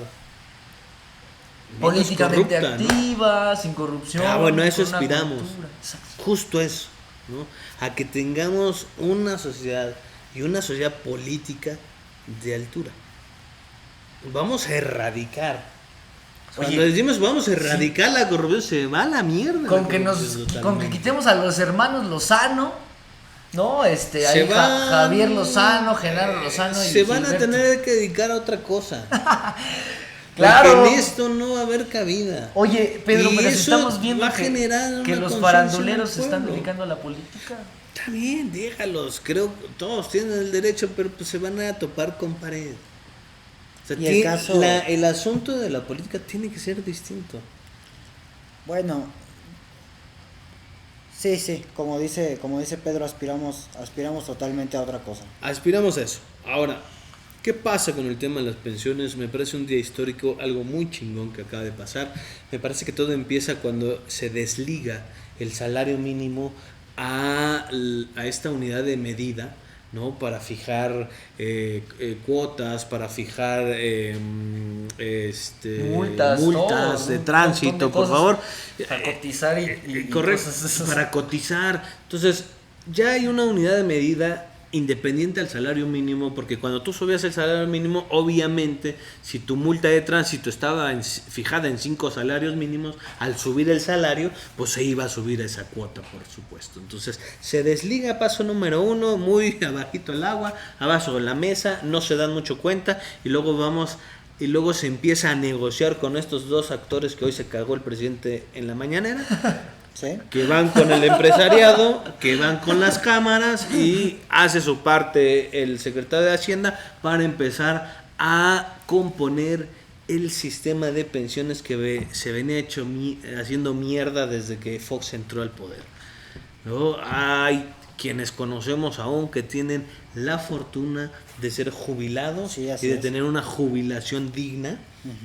B: menos
A: Políticamente
B: corrupta, ¿no?
A: activa, sin corrupción.
B: Ah, bueno, a eso
A: con una
B: aspiramos.
A: cultura. Exacto.
B: Justo eso, ¿no? A que tengamos una sociedad y una sociedad política de altura. Vamos a erradicar. Cuando
A: Oye,
B: decimos vamos a erradicar la corrupción, se va a la mierda.
A: Con
B: la
A: que
B: corrupción
A: con que
B: totalmente.
A: quitemos a los hermanos Lozano, ¿no? Ahí
B: Se van-
A: Javier Lozano, Genaro Lozano y
B: se van a
A: Gilberto.
B: tener que dedicar a otra cosa.
A: Claro.
B: Porque en esto no va a haber cabida.
A: Oye, Pedro,
B: Y
A: pero si
B: eso
A: estamos viendo
B: va a generar
A: que
B: una
A: los
B: conciencia
A: faranduleros
B: en
A: se
B: el
A: están
B: pueblo.
A: dedicando a la política.
B: Está bien, déjalos. Creo que todos tienen el derecho, pero pues se van a topar con pared. O sea,
C: Y el caso-
B: el asunto de la política tiene que ser distinto.
C: Bueno, sí, como dice Pedro, aspiramos totalmente a otra cosa.
B: Aspiramos a eso. Ahora, ¿qué pasa con el tema de las pensiones? Me parece un día histórico, algo muy chingón que acaba de pasar. Me parece que todo empieza cuando se desliga el salario mínimo a esta unidad de medida, ¿no? Para fijar cuotas, para fijar
A: Multas, todo,
B: de
A: un
B: tránsito,
A: montón de
B: por
A: cosas
B: favor.
A: para cotizar y
B: Correcto,
A: cosas esas.
B: para cotizar. Entonces, ya hay una unidad de medida independiente al salario mínimo, porque cuando tú subías el salario mínimo, obviamente, si tu multa de tránsito estaba fijada en 5 salarios mínimos, al subir el salario, pues se iba a subir esa cuota, por supuesto. Entonces, se desliga paso número 1, muy abajito el agua, abajo de la mesa, no se dan mucho cuenta, y luego se empieza a negociar con estos dos actores que hoy se cagó el presidente en la mañanera.
C: ¿Sí?
B: Que van con el empresariado, que van con las cámaras y hace su parte el secretario de Hacienda para empezar a componer el sistema de pensiones que se venía haciendo mierda desde que Fox entró al poder, ¿no? Hay quienes conocemos aún que tienen la fortuna de ser jubilados
C: Sí, así
B: y de
C: es.
B: tener una jubilación digna,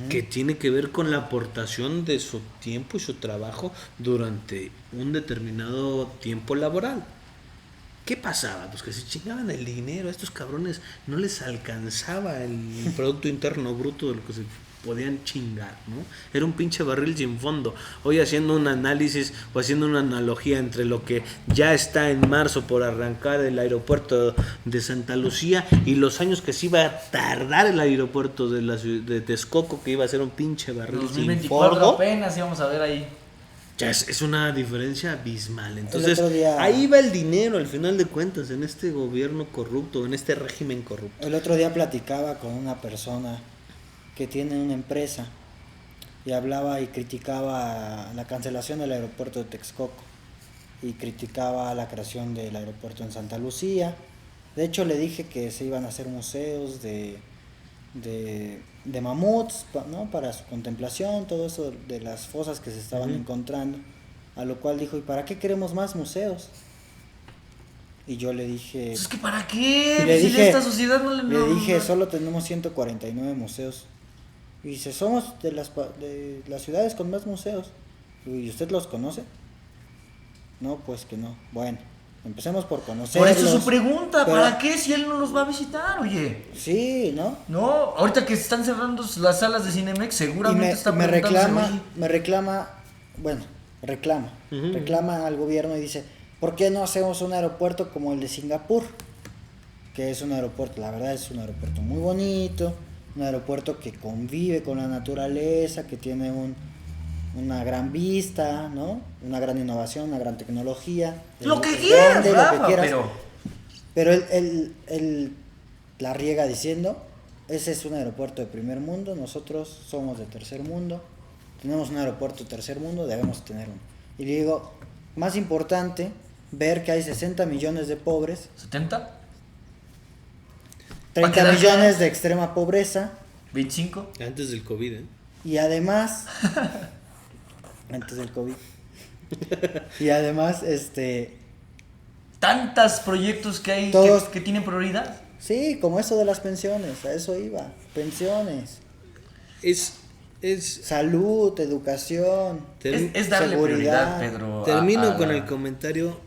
B: que tiene que ver con la aportación de su tiempo y su trabajo durante un determinado tiempo laboral. ¿Qué pasaba? Pues que se chingaban el dinero. A estos cabrones no les alcanzaba el Producto Interno Bruto de lo que se podían chingar, ¿no? Era un pinche barril sin fondo. Hoy haciendo un análisis o haciendo una analogía entre lo que ya está en marzo por arrancar el aeropuerto de Santa Lucía y los años que se iba a tardar el aeropuerto de Texcoco, que iba a ser un pinche barril sin
A: 2024
B: fondo,
A: apenas íbamos a ver ahí.
B: ya es una diferencia abismal. Entonces,
C: otro día-
B: ahí va el dinero al final de cuentas, en este gobierno corrupto, en este régimen corrupto.
C: El otro día platicaba con una persona que tiene una empresa y hablaba y criticaba la cancelación del aeropuerto de Texcoco y criticaba la creación del aeropuerto en Santa Lucía. De hecho, le dije que se iban a hacer museos de mamuts, ¿no? Para su contemplación, todo eso de las fosas que se estaban encontrando. A lo cual dijo, ¿y para qué queremos más museos? Y yo le dije...
A: Pues es que ¿para qué?
C: Y le
A: Si
C: dije,
A: esta sociedad no
C: le dije, solo tenemos 149 museos. Y dice, somos de las ciudades con más museos. ¿Y usted los conoce? No, pues que no. Bueno, empecemos por conocerlos.
A: Por eso su pregunta,
C: pero-
A: ¿para qué si él no los va a visitar, oye?
C: Sí, ¿no?
A: No, ahorita que se están cerrando las salas de Cinemex,
C: Y
A: seguramente está
C: me
A: preguntándose, oye,
C: reclama al gobierno y dice, ¿por qué no hacemos un aeropuerto como el de Singapur? Que es un aeropuerto, la verdad es un aeropuerto muy bonito, un aeropuerto que convive con la naturaleza, que tiene una gran vista, ¿no? Una gran innovación, una gran tecnología.
A: lo que
C: Es
A: quieras,
C: grande, lo que
A: Rafa,
C: quieras.
A: pero...
C: Pero él la riega diciendo ese es un aeropuerto de primer mundo, nosotros somos de tercer mundo, tenemos un aeropuerto de tercer mundo, debemos tener uno. Y le digo, más importante, ver que hay 60 millones de pobres,
A: ¿70?
C: 30
A: quedar
C: millones de extrema pobreza,
A: ¿25?
B: Antes del COVID, ¿eh?
C: y además, antes del COVID, y además,
A: ¿Tantos proyectos que hay
C: Todos-
A: que tienen prioridad?
C: sí, como eso de las pensiones, a eso iba, pensiones,
B: Es
C: salud, educación,
A: Es darle
C: seguridad.
A: prioridad, Pedro.
B: Termino
A: a
B: con
A: la-
B: el comentario.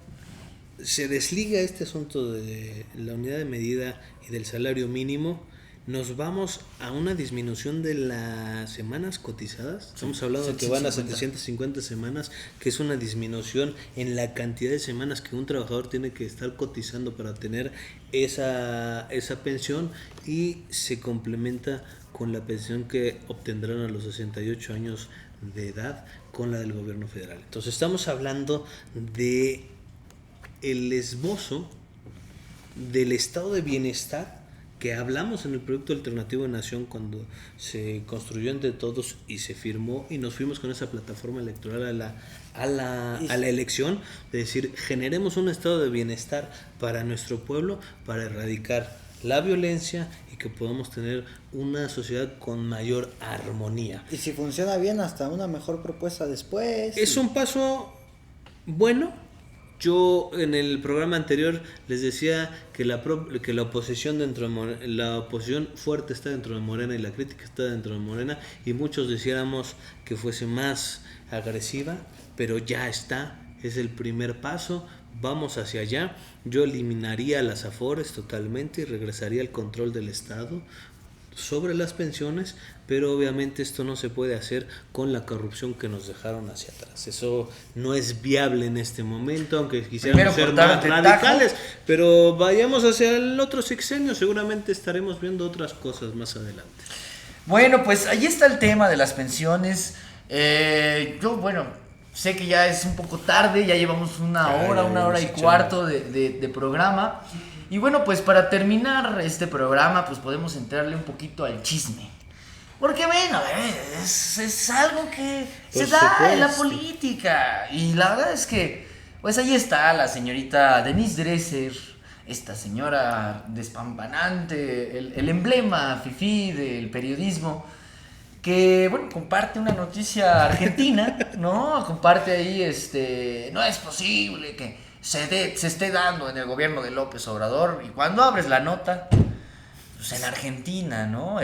B: Se desliga este asunto de la unidad de medida y del salario mínimo. Nos vamos a una disminución de las semanas cotizadas. Estamos hablando de que van a 750 semanas, que es una disminución en la cantidad de semanas que un trabajador tiene que estar cotizando para tener esa pensión, y se complementa con la pensión que obtendrán a los 68 años de edad con la del gobierno federal. Entonces estamos hablando de el esbozo del estado de bienestar que hablamos en el proyecto alternativo de Nación cuando se construyó entre todos y se firmó, y nos fuimos con esa plataforma electoral a la elección, de decir, generemos un estado de bienestar para nuestro pueblo, para erradicar la violencia y que podamos tener una sociedad con mayor armonía.
C: Y si funciona bien, hasta una mejor propuesta después.
B: Es un paso bueno. Yo en el programa anterior les decía que la oposición la oposición fuerte está dentro de Morena y la crítica está dentro de Morena, y muchos decíamos que fuese más agresiva, pero ya está, es el primer paso, vamos hacia allá. Yo eliminaría las afores totalmente y regresaría al control del Estado sobre las pensiones, pero obviamente esto no se puede hacer con la corrupción que nos dejaron hacia atrás. Eso no es viable en este momento, aunque quisiéramos ser más radicales, pero vayamos hacia el otro sexenio, seguramente estaremos viendo otras cosas más adelante.
A: Bueno, pues ahí está el tema de las pensiones. Yo sé que ya es un poco tarde, ya llevamos una hora y cuarto de programa. Y bueno, pues para terminar este programa, pues podemos entrarle un poquito al chisme. Porque bueno, es algo que se da en la política. Y la verdad es que, pues ahí está la señorita Denise Dresser, esta señora despampanante, el emblema fifí del periodismo, que bueno, comparte una noticia argentina, ¿no? Comparte ahí, no es posible que se esté dando en el gobierno de López Obrador. Y cuando abres la nota, pues en Argentina, ¿no?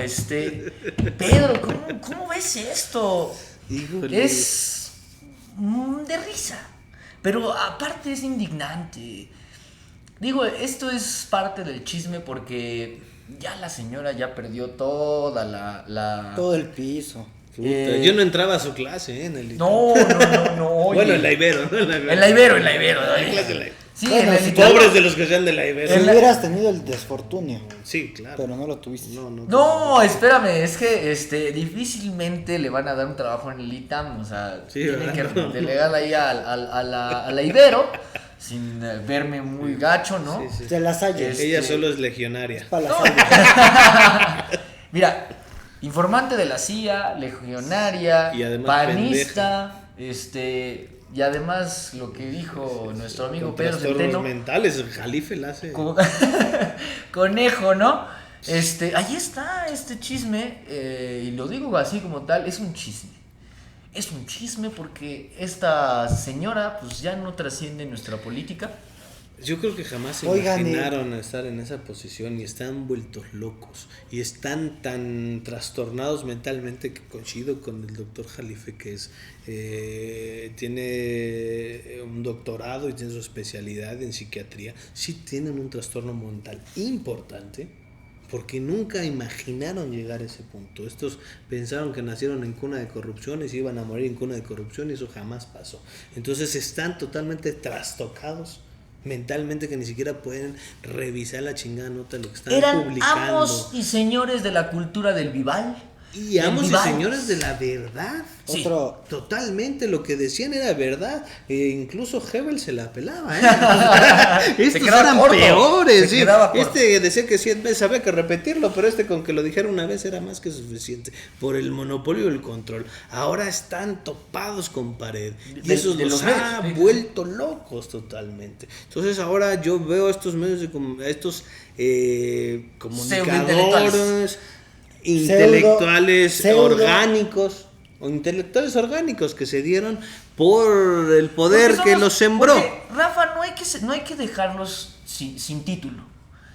A: Pedro, ¿cómo ves esto?
B: Híjole.
A: Es de risa, pero aparte es indignante. Digo, esto es parte del chisme porque ya la señora ya perdió toda
C: todo el piso.
B: Puta, yo no entraba a su clase, en el
A: No. Oye.
B: Bueno, en la Ibero, ¿no?
A: En la Ibero.
B: La clase de la Ibero.
A: Sí,
C: Bueno,
A: en el
C: si
B: Pobres de los que sean de la Ibero.
C: Si hubieras tenido el desfortunio,
B: Sí, claro.
C: pero no lo tuviste.
A: No, espérame, es que difícilmente le van a dar un trabajo en el ITAM, o sea,
B: Sí,
A: tienen que
B: ¿verdad?
A: delegar ahí a la Ibero, sin verme muy gacho, ¿no?
B: Sí, sí.
C: De la Salle.
B: Ella solo es legionaria.
C: Para la Salle.
A: Mira, informante de la CIA, legionaria,
B: Y además
A: panista, y además lo que dijo nuestro amigo
B: Con
A: Pedro
B: trastornos
A: Centeno,
B: mentales, Jalife la hace.
A: conejo, ¿no? Ahí está este chisme, y lo digo así como tal, es un chisme. Es un chisme porque esta señora pues ya no trasciende nuestra política.
B: Yo creo que jamás se
C: Oigan,
B: imaginaron estar en esa posición, y están vueltos locos y están tan trastornados mentalmente que coincido con el doctor Jalife, que tiene un doctorado y tiene su especialidad en psiquiatría. Sí tienen un trastorno mental importante, porque nunca imaginaron llegar a ese punto. Estos pensaron que nacieron en cuna de corrupción y se iban a morir en cuna de corrupción, y eso jamás pasó. Entonces están totalmente trastocados mentalmente, que ni siquiera pueden revisar la chingada nota de lo que están
A: Eran
B: publicando.
A: amos y señores de la cultura del Vival,
B: Y amos y
A: Vivales.
B: señores de la verdad.
A: Sí.
C: Otro,
B: Totalmente, lo que decían era verdad. Incluso Hebel se la pelaba, ¿eh? Estos
A: quedaba
B: eran
A: corto,
B: peores.
A: se
B: Sí.
A: quedaba corto.
B: Este decía que 100 veces había que repetirlo, pero con que lo dijera una vez era más que suficiente por el monopolio del control. Ahora están topados con pared y eso
A: de
B: los
A: los
B: ha
A: medios, sí.
B: vuelto locos totalmente. Entonces ahora yo veo estos medios estos comunicadores intelectuales
C: pseudo-
B: orgánicos o intelectuales orgánicos que se dieron por el poder
A: Porque
B: que
A: son
B: los sembró.
A: porque, Rafa, no hay que dejarlos sin título.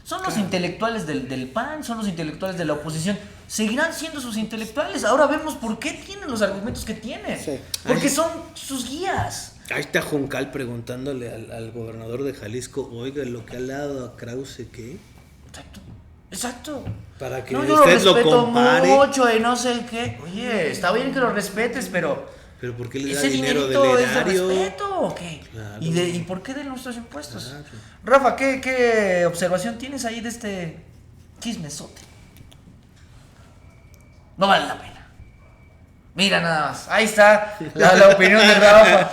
A: Son los intelectuales del PAN, son los intelectuales de la oposición. Seguirán siendo sus intelectuales. Ahora vemos por qué tienen los argumentos que tienen.
C: Sí.
A: Porque son sus guías.
B: Ahí está Juncal preguntándole al gobernador de Jalisco, oiga, lo que ha dado a Krause, ¿qué?
A: Exacto.
B: Para que
A: yo
B: usted lo
A: respeto
B: compare.
A: mucho y no sé qué. Oye, está bien que lo respetes, pero
B: Pero ¿por qué le da
A: ese
B: dinero
A: dinerito
B: del
A: es de
B: erario?
A: respeto o qué?
B: Claro.
A: ¿Y por qué de nuestros impuestos?
B: Claro.
A: Rafa, ¿qué observación tienes ahí de este chismesote? No vale la pena. Mira nada más. Ahí está la opinión de Rafa.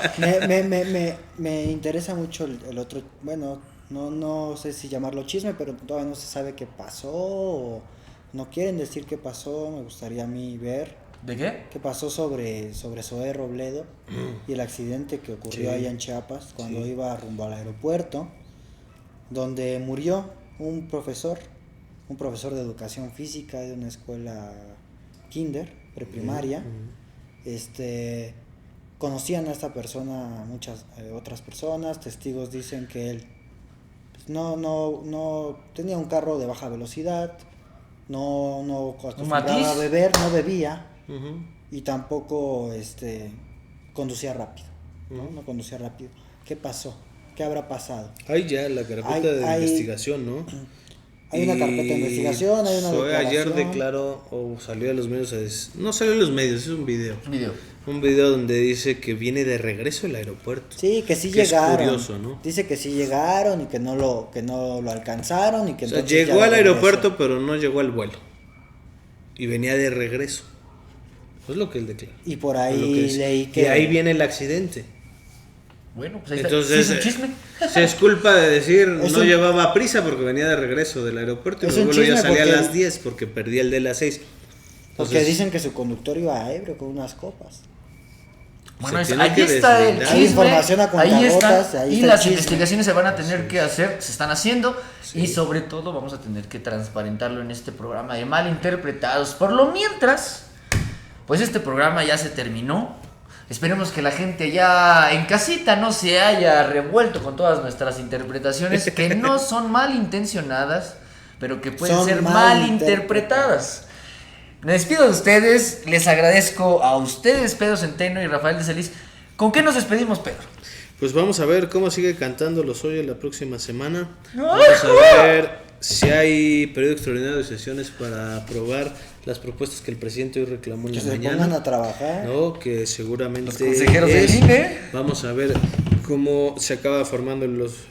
C: me interesa mucho el otro, bueno, no sé si llamarlo chisme, pero todavía no se sabe qué pasó, o no quieren decir qué pasó. Me gustaría a mí ver
A: ¿De qué?
C: qué pasó sobre Zoé Robledo y el accidente que ocurrió
B: Sí.
C: allá en Chiapas cuando
B: Sí.
C: iba rumbo al aeropuerto, donde murió un profesor de educación física de una escuela kinder, preprimaria. Conocían a esta persona muchas otras personas. Testigos dicen que él pues, no tenía un carro de baja velocidad, no acostumbraba
A: Matiz.
C: a beber, no bebía
B: Ujú.
C: y tampoco conducía rápido, ¿no? No conducía rápido. ¿Qué pasó? ¿Qué habrá pasado?
B: Hay ya la carpeta
C: Hay-
B: de
C: hay-
B: investigación, ¿no?
C: Hay una carpeta de investigación, hay una
B: Zoe ayer
C: declaración.
B: declaró, o salió a los medios, no salió a los medios, es un video.
A: Video.
B: Un video donde dice que viene de regreso al aeropuerto.
C: Sí, que sí
B: Que es
C: llegaron.
B: curioso, ¿no?
C: Dice que sí llegaron y que no lo alcanzaron y que
B: O sea,
C: entonces ya
B: llegó
C: de
B: al
C: regreso.
B: aeropuerto, pero no llegó al vuelo. Y venía de regreso. Es lo que él declara.
C: Y por
B: Es lo que
C: ahí
B: dice.
C: leí que
B: Y ahí viene el accidente.
A: Bueno, pues ahí está.
B: Entonces,
A: ¿Sí es un chisme?
B: se es culpa de decir
C: Es
B: no
C: un-
B: llevaba prisa porque venía de regreso del aeropuerto y
C: Es
B: el
C: un
B: vuelo ya
C: chisme
B: salía a
C: porque-
B: las 10 porque perdía el de las 6.
C: porque dicen que su conductor iba ebrio con unas copas.
A: Bueno,
B: tiene
A: ahí
B: que
A: está el
B: deslindar.
A: chisme.
C: Hay información a
A: ahí
C: cuentagotas,
A: está.
C: ahí
A: Y
C: está el
A: las
C: chisme.
A: investigaciones se van a tener que hacer, se están haciendo. Y sobre todo vamos a tener que transparentarlo en este programa de Malinterpretados. Por lo mientras, pues este programa ya se terminó. Esperemos que la gente ya en casita no se haya revuelto con todas nuestras interpretaciones que no son malintencionadas, pero que pueden
C: Son
A: ser
C: malinterpretadas.
A: malinterpretadas. Me despido de ustedes, les agradezco a ustedes, Pedro Centeno y Rafael de Celis. ¿Con qué nos despedimos, Pedro?
B: Pues vamos a ver cómo sigue cantando los Oye la próxima semana.
A: ¡Ay,
B: Vamos a ver si hay periodo extraordinario de sesiones para aprobar las propuestas que el presidente hoy reclamó en
C: Que
B: la
C: se
B: mañana.
C: pongan a trabajar.
B: ¿No? Que seguramente
A: Los consejeros del INE.
B: Vamos a ver cómo se acaba formando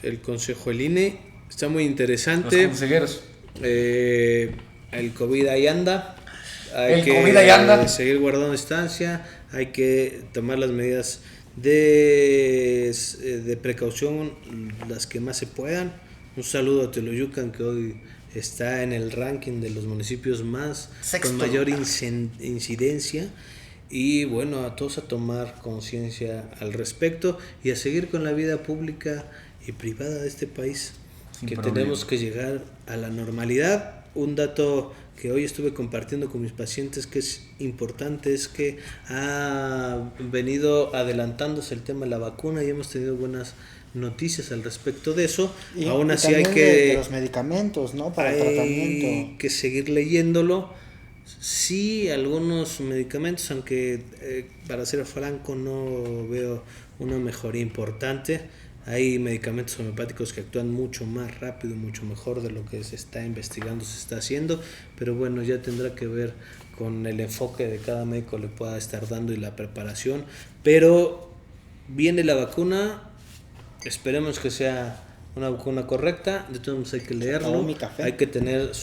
B: el consejo del INE. Está muy interesante.
A: consejeros.
B: El COVID ahí anda. Hay
A: El
B: que
A: COVID ahí anda.
B: seguir guardando distancia. Hay que tomar las medidas de precaución, las que más se puedan. Un saludo a Teoloyucan, que hoy está en el ranking de los municipios más
A: Sexto
B: con mayor
A: lugar.
B: incidencia. Y bueno, a todos a tomar conciencia al respecto y a seguir con la vida pública y privada de este país,
A: Sin
B: que
A: problema.
B: tenemos que llegar a la normalidad. Un dato que hoy estuve compartiendo con mis pacientes que es importante es que ha venido adelantándose el tema de la vacuna y hemos tenido buenas noticias al respecto de eso.
C: Y,
B: Aún
C: y
B: así hay
C: también de
B: que
C: los medicamentos, ¿no? Para el
B: hay
C: tratamiento.
B: que seguir leyéndolo. Sí, algunos medicamentos, aunque para ser franco no veo una mejoría importante. Hay medicamentos homeopáticos que actúan mucho más rápido, mucho mejor de lo que se está investigando, se está haciendo, pero bueno, ya tendrá que ver con el enfoque de cada médico le pueda estar dando y la preparación. Pero viene la vacuna, esperemos que sea una vacuna correcta. De todos modos hay que leerlo,
C: Acabó mi café.
B: hay que tener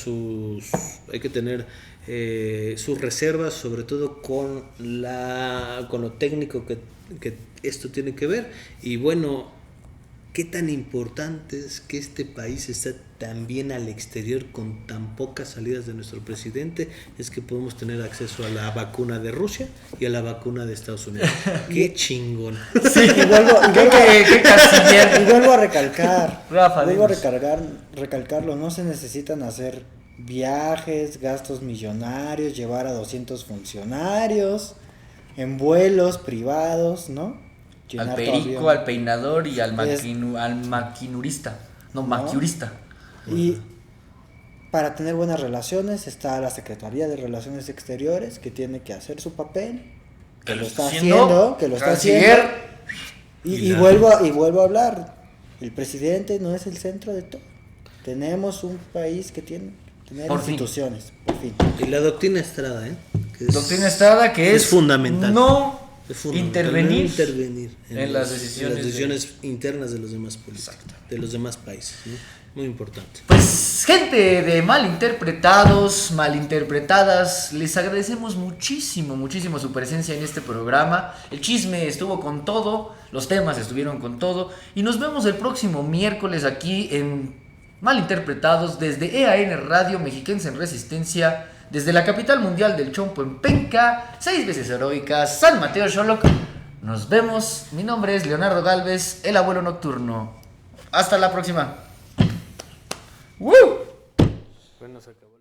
B: sus reservas, sobre todo con lo técnico que esto tiene que ver. Y bueno, qué tan importante es que este país esté tan bien al exterior con tan pocas salidas de nuestro presidente, es que podemos tener acceso a la vacuna de Rusia y a la vacuna de Estados Unidos. Qué chingón.
C: Sí, y vuelvo
A: ¿Qué canciller?
C: y vuelvo a recalcar,
A: Rafa,
C: vuelvo a
A: dinos.
C: recalcarlo, no se necesitan hacer viajes, gastos millonarios, llevar a 200 funcionarios en vuelos privados, ¿no?
A: Al
C: Llenar tu
A: perico,
C: avión.
A: al peinador y al
C: Es-
A: maquinurista. No,
C: ¿No?
A: maquiurista.
C: Y para tener buenas relaciones está la Secretaría de Relaciones Exteriores, que tiene que hacer su papel, que lo está haciendo,
A: Canciller.
C: Y vuelvo a hablar, el presidente no es el centro de todo. Tenemos un país que tiene que tener
A: Por fin.
C: instituciones, por fin.
B: Y la doctrina Estrada, que es-
A: Doctrina Estrada, que es
B: fundamental.
A: no
B: Es fundamental
A: intervenir,
B: no intervenir
A: en las decisiones
B: internas de los demás políticos, de los demás países, ¿no? Muy importante.
A: Pues gente de malinterpretados, malinterpretadas, les agradecemos muchísimo su presencia en este programa. El chisme estuvo con todo, los temas estuvieron con todo y nos vemos el próximo miércoles aquí en Malinterpretados desde EAN Radio Mexiquense en Resistencia, desde la capital mundial del chompo en Penca, 6 veces heroica, San Mateo Xoloc. Nos vemos, mi nombre es Leonardo Galvez, el abuelo nocturno. Hasta la próxima. ¡Woo!
B: Bueno, se acabó.